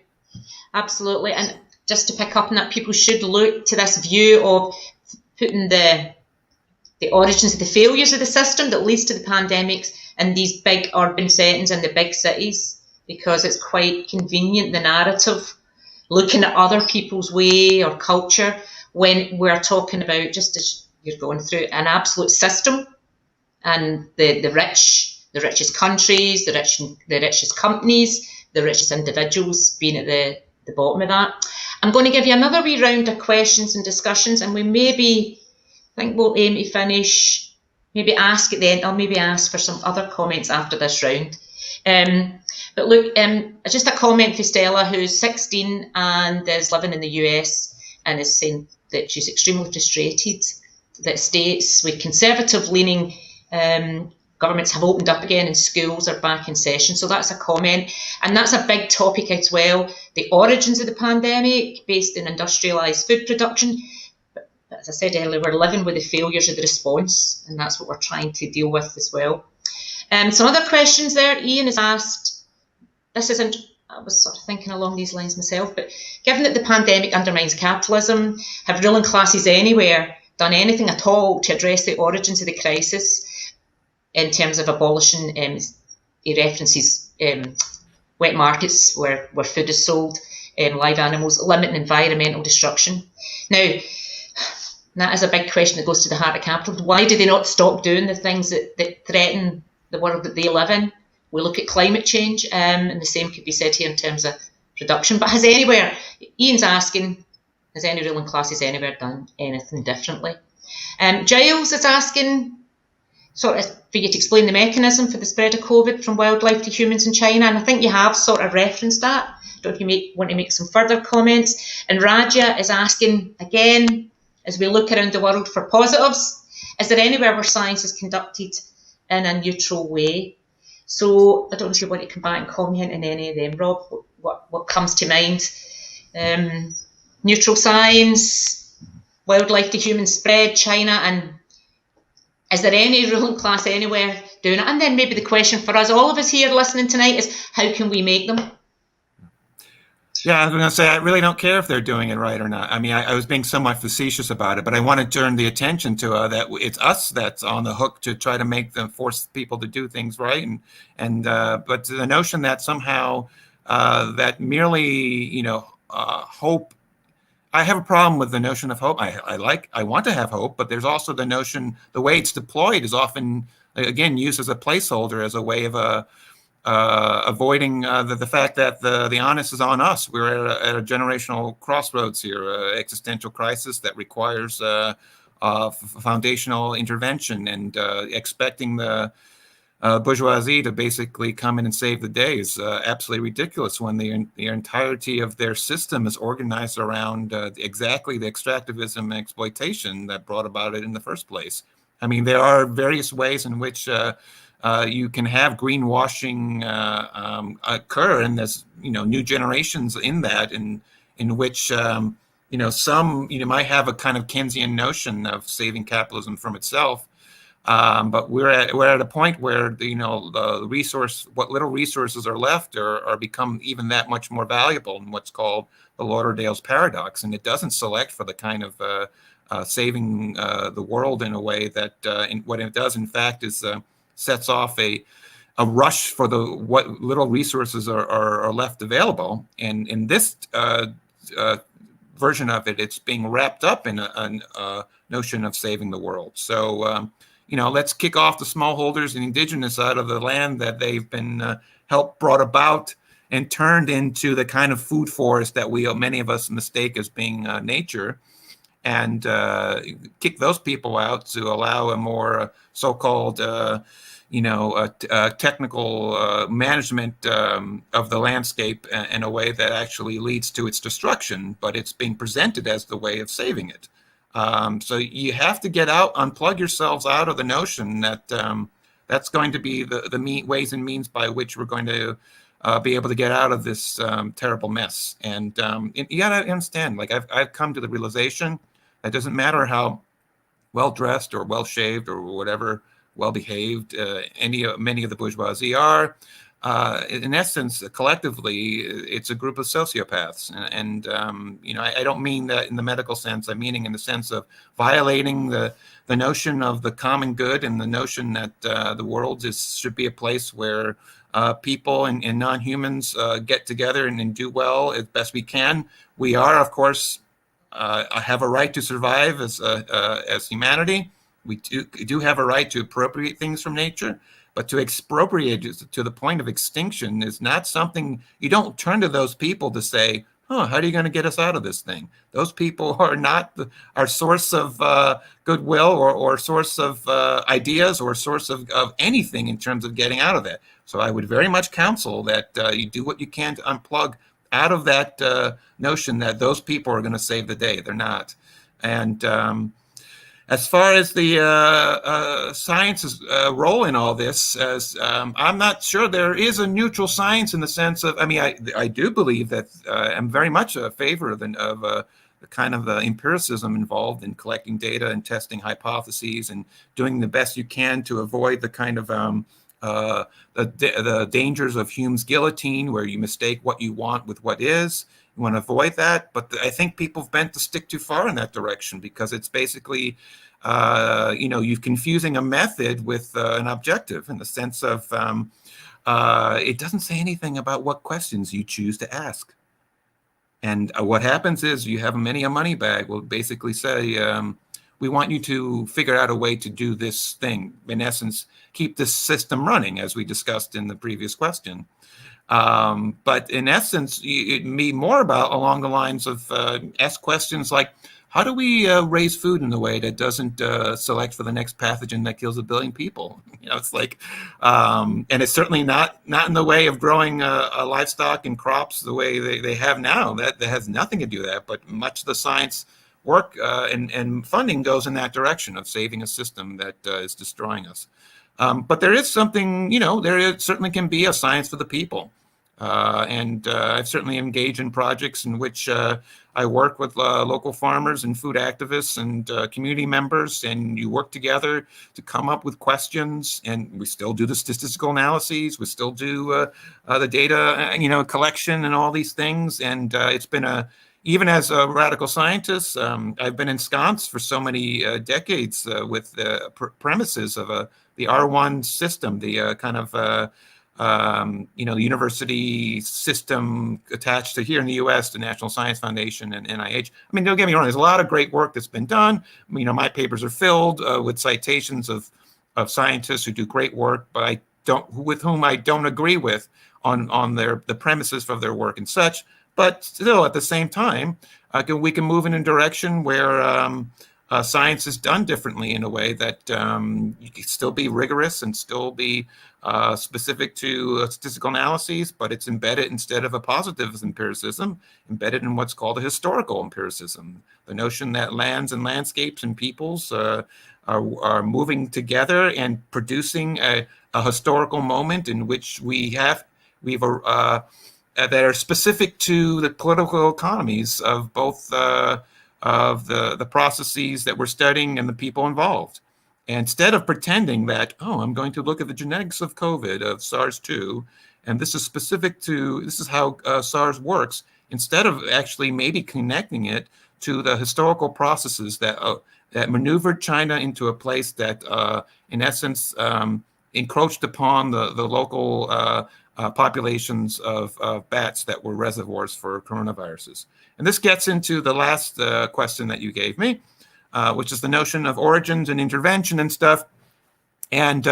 Speaker 1: Absolutely. And just to pick up on that, people should look to this view of putting the origins of the failures of the system that leads to the pandemics in these big urban settings in the big cities, because it's quite convenient, the narrative, looking at other people's way or culture when we're talking about, just as you're going through, an absolute system and the richest countries, the richest companies, the richest individuals being at the bottom of that. I'm going to give you another wee round of questions and discussions, and we maybe, I think we'll aim to finish, maybe ask at the end, I'll maybe ask for some other comments after this round. But look, just a comment for Stella, who's 16 and is living in the US, and is saying that she's extremely frustrated that states with conservative-leaning governments have opened up again and schools are back in session. So that's a comment. And that's a big topic as well, the origins of the pandemic based in industrialised food production. But as I said earlier, we're living with the failures of the response, and that's what we're trying to deal with as well. Some other questions there. Ian has asked, this isn't, I was sort of thinking along these lines myself, but given that the pandemic undermines capitalism, have ruling classes anywhere done anything at all to address the origins of the crisis in terms of abolishing, he references wet markets where food is sold, live animals, limiting environmental destruction. Now, that is a big question that goes to the heart of capitalism. Why do they not stop doing the things that threaten the world that they live in? We look at climate change, and the same could be said here in terms of production. But has anywhere, Ian's asking, has any ruling classes anywhere done anything differently? Giles is asking, sort of, for you to explain the mechanism for the spread of COVID from wildlife to humans in China, and I think you have sort of referenced that. I don't know if you want to make some further comments. And Raja is asking, again, as we look around the world for positives, is there anywhere where science is conducted in a neutral way? So I don't know if you want to come back and comment on any of them, Rob. What comes to mind? Neutral science, wildlife to human spread, China, and is there any ruling class anywhere doing it? And then maybe the question for us, all of us here listening tonight, is how can we make them?
Speaker 3: Yeah, I was going to say, I really don't care if they're doing it right or not. I mean, I was being somewhat facetious about it, but I want to turn the attention to that it's us that's on the hook to try to make them, force people to do things right. But the notion that somehow that merely, hope, I have a problem with the notion of hope. I want to have hope, but there's also the notion, the way it's deployed is often, again, used as a placeholder, as a way of avoiding the fact that the onus is on us. We're at a generational crossroads here, existential crisis that requires foundational intervention, and expecting the bourgeoisie to basically come in and save the day is absolutely ridiculous when the entirety of their system is organized around exactly the extractivism and exploitation that brought about it in the first place. I mean, there are various ways in which you can have greenwashing occur, and there's new generations in that, in which some might have a kind of Keynesian notion of saving capitalism from itself, but we're at a point where the resource, what little resources are left, are become even that much more valuable in what's called the Lauderdale's paradox, and it doesn't select for the kind of saving the world in a way that what it does, in fact, is sets off a rush for what little resources are left available. And in this version of it, it's being wrapped up in a notion of saving the world. So, let's kick off the smallholders and indigenous out of the land that they've been helped brought about and turned into the kind of food forest that many of us mistake as being nature, and kick those people out to allow a more so-called technical management of the landscape in a way that actually leads to its destruction, but it's being presented as the way of saving it. So you have to get out, unplug yourselves out of the notion that that's going to be the ways and means by which we're going to be able to get out of this terrible mess. And you got to understand, like I've come to the realization that it doesn't matter how well-dressed or well-shaved or whatever well-behaved many of the bourgeoisie are. in essence, collectively, it's a group of sociopaths. And I don't mean that in the medical sense. I'm meaning in the sense of violating the notion of the common good and the notion that the world should be a place where people and non-humans get together and do well as best we can. We are, of course, have a right to survive as humanity. We do have a right to appropriate things from nature. But to expropriate to the point of extinction is not something you don't turn to those people to say, how are you going to get us out of this thing? Those people are not our source of goodwill or source of ideas or source of anything in terms of getting out of that. So I would very much counsel that you do what you can to unplug out of that notion that those people are going to save the day. They're not. And as far as the science's role in all this, I'm not sure there is a neutral science in the sense of, I do believe that I'm very much a favor of the kind of empiricism involved in collecting data and testing hypotheses and doing the best you can to avoid the kind of the dangers of Hume's guillotine, where you mistake what you want with what is. You want to avoid that, but I think people have bent to stick too far in that direction because it's basically, you're confusing a method with an objective in the sense of it doesn't say anything about what questions you choose to ask. And what happens is you have many a money bag will basically say, we want you to figure out a way to do this thing. In essence, keep this system running, as we discussed in the previous question. But in essence, it may be more about along the lines of ask questions like, how do we raise food in a way that doesn't select for the next pathogen that kills 1 billion people? It's like, and it's certainly not in the way of growing livestock and crops the way they have now. That has nothing to do with that, but much of the science work and funding goes in that direction of saving a system that is destroying us. But there is something, there certainly can be a science for the people. And I've certainly engaged in projects in which I work with local farmers and food activists and community members, and you work together to come up with questions. And we still do the statistical analyses. We still do the data, collection and all these things. And it's been even as a radical scientist, I've been ensconced for so many decades with the premises of the R1 system, the kind of the university system attached to here in the U.S., the National Science Foundation and NIH. Don't get me wrong, there's a lot of great work that's been done. My papers are filled with citations of scientists who do great work, but with whom I don't agree with on the premises of their work and such. But still, at the same time, we can move in a direction where science is done differently in a way that you can still be rigorous and still be specific to statistical analyses, but it's embedded instead of a positive empiricism, embedded in what's called a historical empiricism. The notion that lands and landscapes and peoples are moving together and producing a historical moment in which that are specific to the political economies of both of the processes that we're studying and the people involved. And instead of pretending that, I'm going to look at the genetics of COVID, of SARS-2, and this is how SARS works, instead of actually maybe connecting it to the historical processes that maneuvered China into a place that, in essence, encroached upon the local populations of bats that were reservoirs for coronaviruses. And this gets into the last question that you gave me, which is the notion of origins and intervention and stuff. And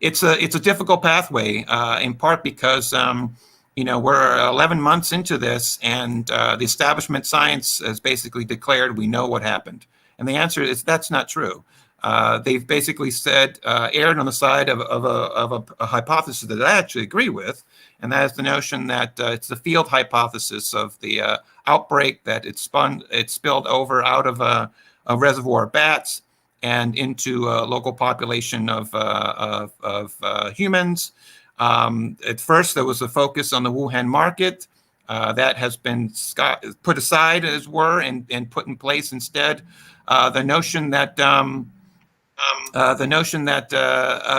Speaker 3: it's a difficult pathway, in part because we're 11 months into this, and the establishment science has basically declared we know what happened. And the answer is that's not true. They've basically said, erred on the side of a hypothesis that I actually agree with, and that is the notion that it's the field hypothesis of the outbreak, that it spilled over out of a reservoir of bats and into a local population of humans. At first, there was a focus on the Wuhan market. That has been put aside, as were, and put in place instead. The notion that The notion that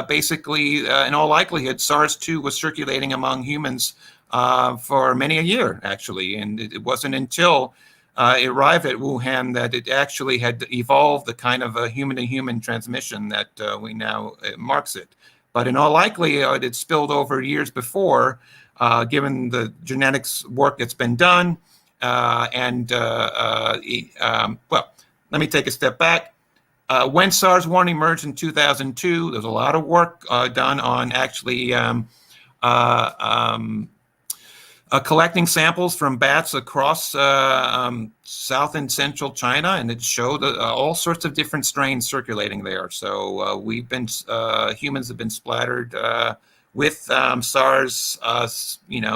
Speaker 3: basically, in all likelihood, SARS-2 was circulating among humans for many a year, actually. And it wasn't until it arrived at Wuhan that it actually had evolved the kind of a human-to-human transmission that we now marks it. But in all likelihood, it spilled over years before, given the genetics work that's been done. Well, let me take a step back. When SARS-1 emerged in 2002, there was a lot of work done on actually collecting samples from bats across South and Central China, and it showed all sorts of different strains circulating there. So humans have been splattered with SARS,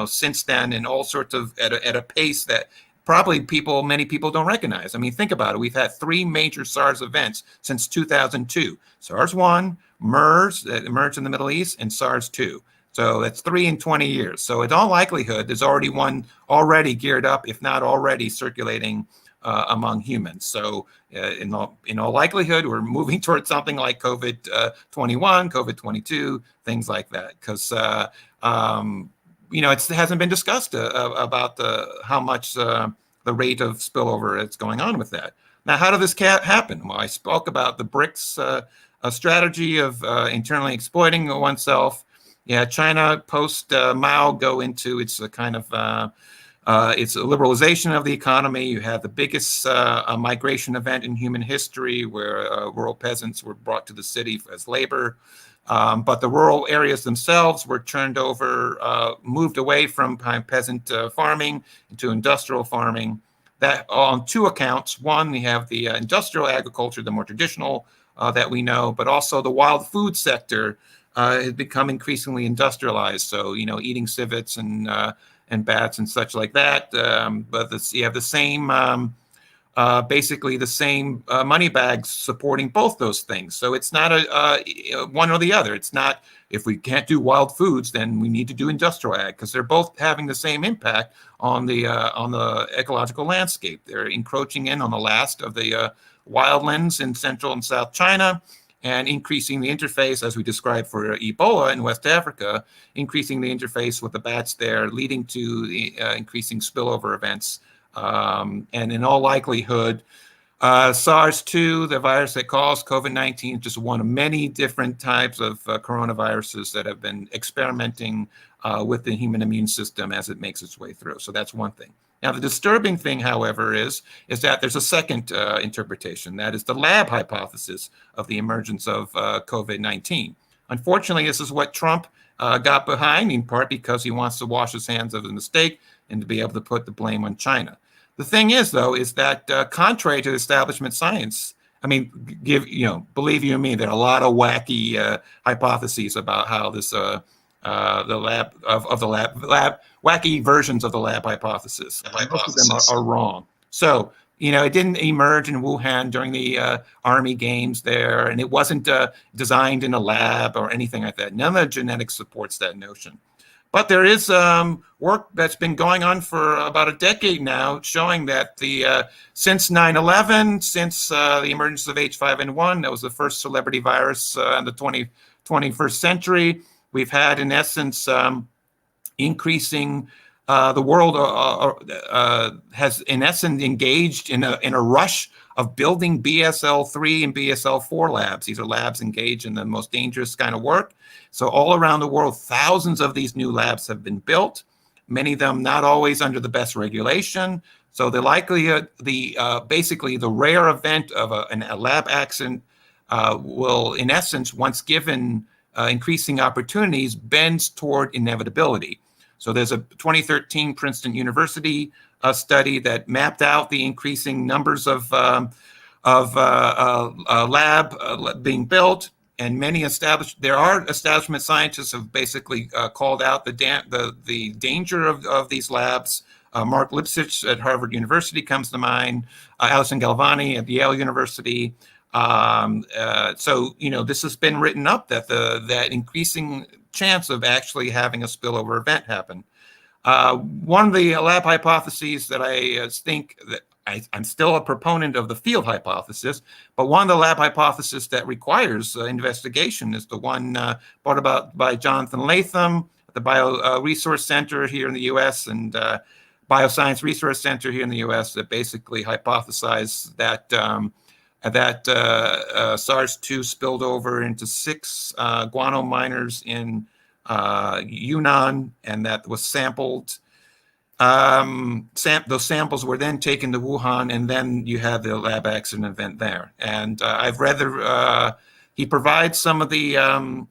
Speaker 3: since then, and all sorts of at a pace that probably many people don't recognize. I mean, think about it. We've had 3 major SARS events since 2002. SARS-1, MERS that emerged in the Middle East, and SARS-2. So that's 3 in 20 years. So in all likelihood, there's already one already geared up, if not already circulating among humans. So in all likelihood, we're moving towards something like COVID-21, COVID-22, things like that. Because it hasn't been discussed about how much the rate of spillover that's going on with that. Now, how did this happen? Well, I spoke about the BRICS strategy of internally exploiting oneself. Yeah, China post Mao go into its kind of it's a liberalization of the economy. You have the biggest migration event in human history, where rural peasants were brought to the city as labor. But the rural areas themselves were turned over, moved away from peasant farming into industrial farming. That on 2 accounts. One, we have the industrial agriculture, the more traditional that we know, but also the wild food sector has become increasingly industrialized. So, eating civets and bats and such like that. But you have the same, basically the same money bags supporting both those things. So it's not one or the other. It's not, if we can't do wild foods, then we need to do industrial ag, because they're both having the same impact on the ecological landscape. They're encroaching in on the last of the wildlands in Central and South China, and increasing the interface, as we described for Ebola in West Africa, increasing the interface with the bats there, leading to the increasing spillover events. And in all likelihood, SARS-2, the virus that caused COVID-19, is just one of many different types of coronaviruses that have been experimenting with the human immune system as it makes its way through. So that's one thing. Now, the disturbing thing, however, is that there's a second interpretation. That is the lab hypothesis of the emergence of COVID-19. Unfortunately, this is what Trump got behind, in part because he wants to wash his hands of the mistake and to be able to put the blame on China. The thing is, though, is that contrary to establishment science, I mean, believe you me, there are a lot of wacky hypotheses about how this wacky versions of the lab hypothesis. Most of them are wrong. So, it didn't emerge in Wuhan during the Army Games there, and it wasn't designed in a lab or anything like that. None of the genetics supports that notion. But there is work that's been going on for about a decade now, showing that since 9/11, since the emergence of H5N1, that was the first celebrity virus in the 21st century, we've had, in essence, increasing. The world has, in essence, engaged in a rush of building BSL-3 and BSL-4 labs. These are labs engaged in the most dangerous kind of work. So all around the world, thousands of these new labs have been built, many of them not always under the best regulation. So the likelihood, basically the rare event of a lab accident will, in essence, once given increasing opportunities, bends toward inevitability. So there's a 2013 Princeton University study that mapped out the increasing numbers of lab being built, and there are establishment scientists have basically called out the danger of these labs. Mark Lipsitch at Harvard University comes to mind. Alison Galvani at Yale University. So this has been written up that that increasing chance of actually having a spillover event happen. One of the lab hypotheses that I think that I'm still a proponent of the field hypothesis, but one of the lab hypotheses that requires investigation is the one brought about by Jonathan Latham at the Bio Resource Center here in the U.S. and Bioscience Resource Center here in the U.S. that basically hypothesized that SARS-2 spilled over into 6 guano miners in Yunnan, and that was sampled. Those samples were then taken to Wuhan, and then you had the lab accident event there. And I've read he provides some of the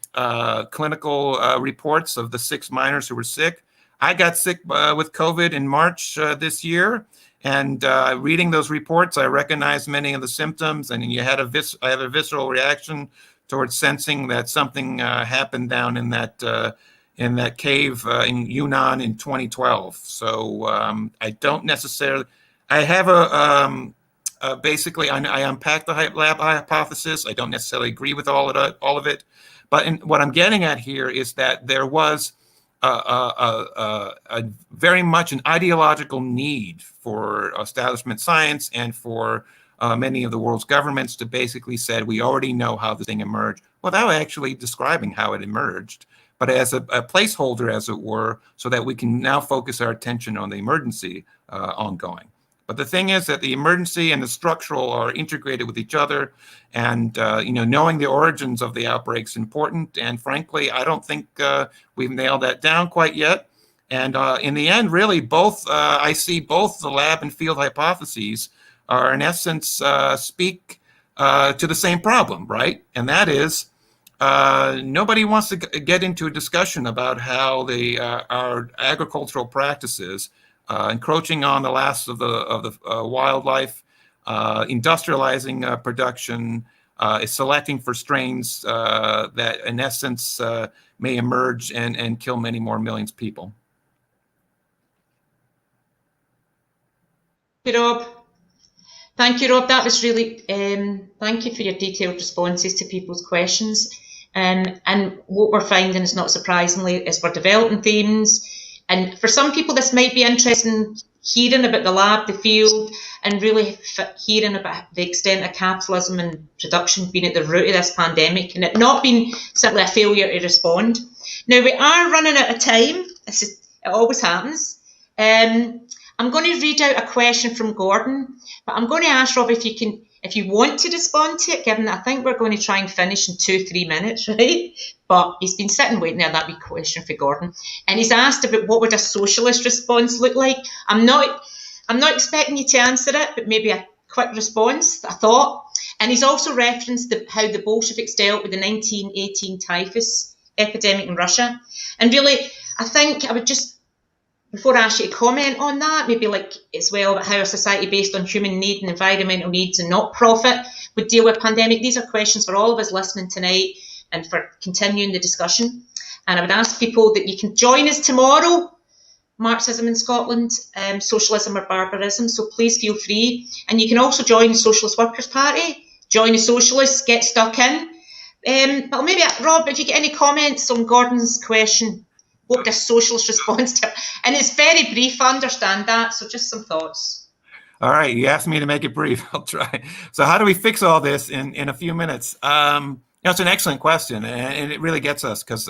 Speaker 3: clinical reports of the 6 miners who were sick. I got sick with COVID in March this year, and reading those reports, I recognized many of the symptoms, and I had a visceral reaction towards sensing that something happened down in that cave in Yunnan in 2012. So I don't necessarily. I have basically I unpacked the lab hypothesis. I don't necessarily agree with all of it, but what I'm getting at here is that there was a very much an ideological need for establishment science and for many of the world's governments to basically said, we already know how this thing emerged, without actually describing how it emerged, but as a placeholder, as it were, so that we can now focus our attention on the emergency ongoing. But the thing is that the emergency and the structural are integrated with each other, and knowing the origins of the outbreak is important. And frankly, I don't think we've nailed that down quite yet. And in the end, really, I see both the lab and field hypotheses are, in essence, speak to the same problem, right? And that is, nobody wants to get into a discussion about how our agricultural practices encroaching on the last of the wildlife, industrializing production, is selecting for strains that, in essence, may emerge and kill many more millions of people.
Speaker 1: Thank you, Rob. Thank you, Rob. That was really, thank you for your detailed responses to people's questions. And what we're finding is, not surprisingly, is we're developing themes. And for some people, this might be interesting, hearing about the lab, the field, and really hearing about the extent of capitalism and production being at the root of this pandemic, and it not being simply a failure to respond. Now, we are running out of time. It always happens. I'm going to read out a question from Gordon, but I'm going to ask Rob if you want to respond to it, given that I think we're going to try and finish in 2-3 minutes, right? But he's been sitting waiting there, that wee question for Gordon. And he's asked about what would a socialist response look like. I'm not expecting you to answer it, but maybe a quick response, a thought. And he's also referenced how the Bolsheviks dealt with the 1918 typhus epidemic in Russia. And really, I think I would just, before I ask you to comment on that, maybe like as well about how a society based on human need and environmental needs and not profit would deal with pandemic. These are questions for all of us listening tonight and for continuing the discussion. And I would ask people that you can join us tomorrow, Marxism in Scotland, Socialism or Barbarism. So please feel free. And you can also join the Socialist Workers' Party, join the Socialists, get stuck in. But maybe, Rob, if you get any comments on Gordon's question, what would a socialist response to it? And it's very brief, I understand that, so just some thoughts.
Speaker 3: All right, you asked me to make it brief. I'll try. So how do we fix all this in a few minutes? It's an excellent question, and it really gets us because,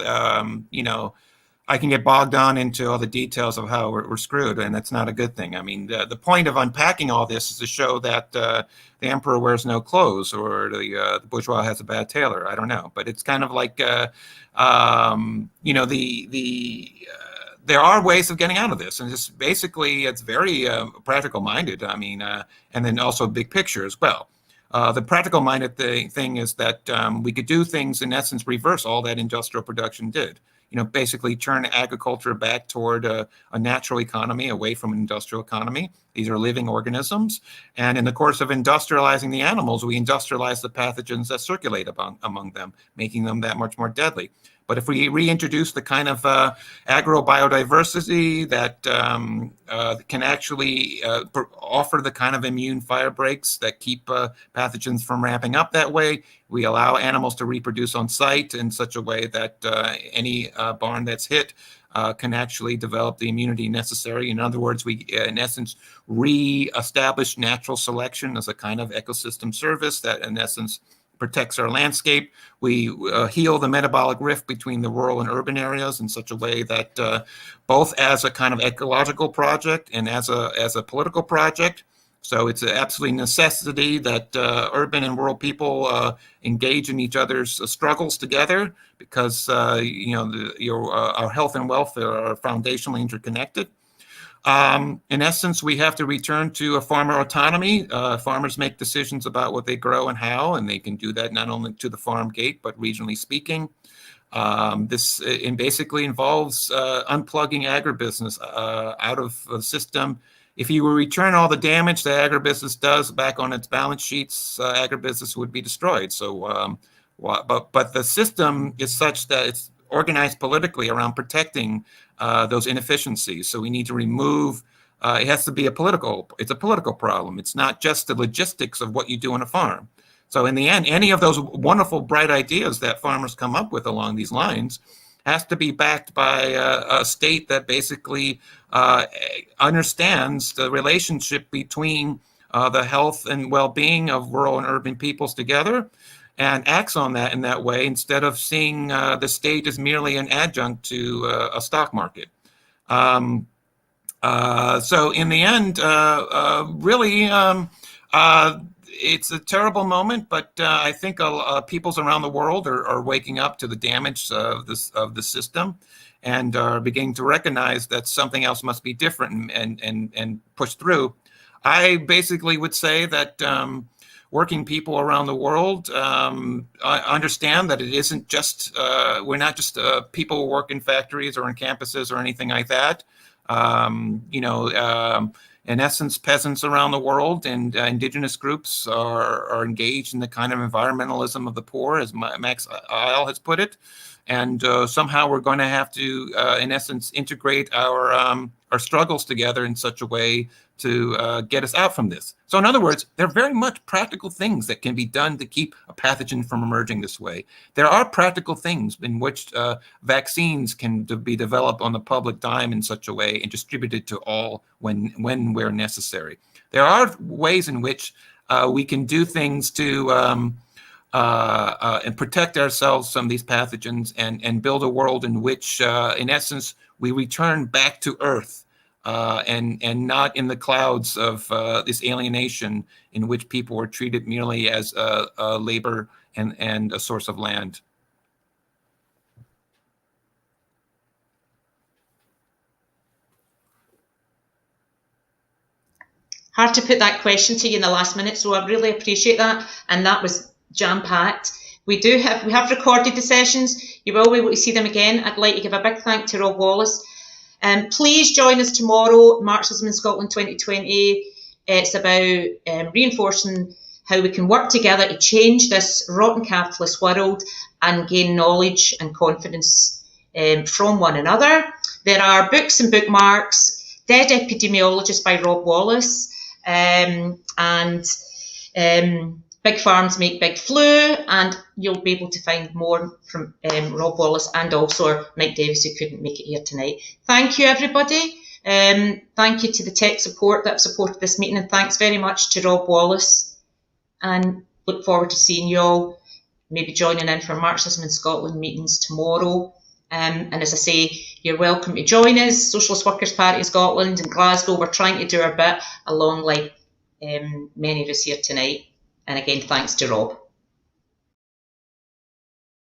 Speaker 3: I can get bogged down into all the details of how we're screwed, and that's not a good thing. I mean, the point of unpacking all this is to show that the emperor wears no clothes, or the bourgeois has a bad tailor. I don't know, but it's kind of like, there are ways of getting out of this, and just basically it's very practical minded. I mean, and then also big picture as well. The practical minded thing is that we could do things, in essence, reverse all that industrial production did. Basically turn agriculture back toward a natural economy, away from an industrial economy. These are living organisms. And in the course of industrializing the animals, we industrialize the pathogens that circulate among them, making them that much more deadly. But if we reintroduce the kind of agrobiodiversity that can actually offer the kind of immune fire breaks that keep pathogens from ramping up that way, we allow animals to reproduce on site in such a way that any barn that's hit can actually develop the immunity necessary. In other words, we, in essence, re-establish natural selection as a kind of ecosystem service that, in essence, protects our landscape. We heal the metabolic rift between the rural and urban areas in such a way that both as a kind of ecological project and as a political project. So it's an absolute necessity that urban and rural people engage in each other's struggles together, because our health and wealth are foundationally interconnected. In essence, we have to return to a farmer autonomy. Farmers make decisions about what they grow and how, and they can do that not only to the farm gate, but regionally speaking. This basically involves unplugging agribusiness out of the system. If you will return all the damage that agribusiness does back on its balance sheets, agribusiness would be destroyed. So, but the system is such that it's organized politically around protecting those inefficiencies. So we need to remove. It has to be it's a political problem. It's not just the logistics of what you do on a farm. So in the end, any of those wonderful, bright ideas that farmers come up with along these lines has to be backed by a state that basically understands the relationship between the health and well-being of rural and urban peoples together, and acts on that in that way, instead of seeing the state as merely an adjunct to a stock market. So in the end, really, it's a terrible moment, but I think peoples around the world are waking up to the damage of the system, and are beginning to recognize that something else must be different and push through. I basically would say that working people around the world understand that it isn't just we're not just people who work in factories or in campuses or anything like that. In essence, peasants around the world and indigenous groups are engaged in the kind of environmentalism of the poor, as Max Eil has put it. And somehow we're going to have to, in essence, integrate our struggles together in such a way to get us out from this. So in other words, there are very much practical things that can be done to keep a pathogen from emerging this way. There are practical things in which vaccines can be developed on the public dime in such a way and distributed to all when where necessary. There are ways in which we can do things to and protect ourselves from these pathogens and build a world in which, in essence, we return back to Earth. And not in the clouds of this alienation in which people were treated merely as a labor and a source of land.
Speaker 1: Hard to put that question to you in the last minute, so I really appreciate that, and that was jam-packed. We have recorded the sessions. You will be able to see them again. I'd like to give a big thank to Rob Wallace. Please join us tomorrow, Marxism in Scotland 2020. It's about reinforcing how we can work together to change this rotten capitalist world and gain knowledge and confidence from one another. There are books and bookmarks, Dead Epidemiologist by Rob Wallace, and Big Farms Make Big Flu, and you'll be able to find more from Rob Wallace and also Mike Davis, who couldn't make it here tonight. Thank you, everybody. Thank you to the tech support that have supported this meeting, and thanks very much to Rob Wallace. And look forward to seeing you all, maybe joining in for Marxism in Scotland meetings tomorrow. And as I say, you're welcome to join us. Socialist Workers' Party of Scotland and Glasgow, we're trying to do our bit along like many of us here tonight. And again, thanks to Rob.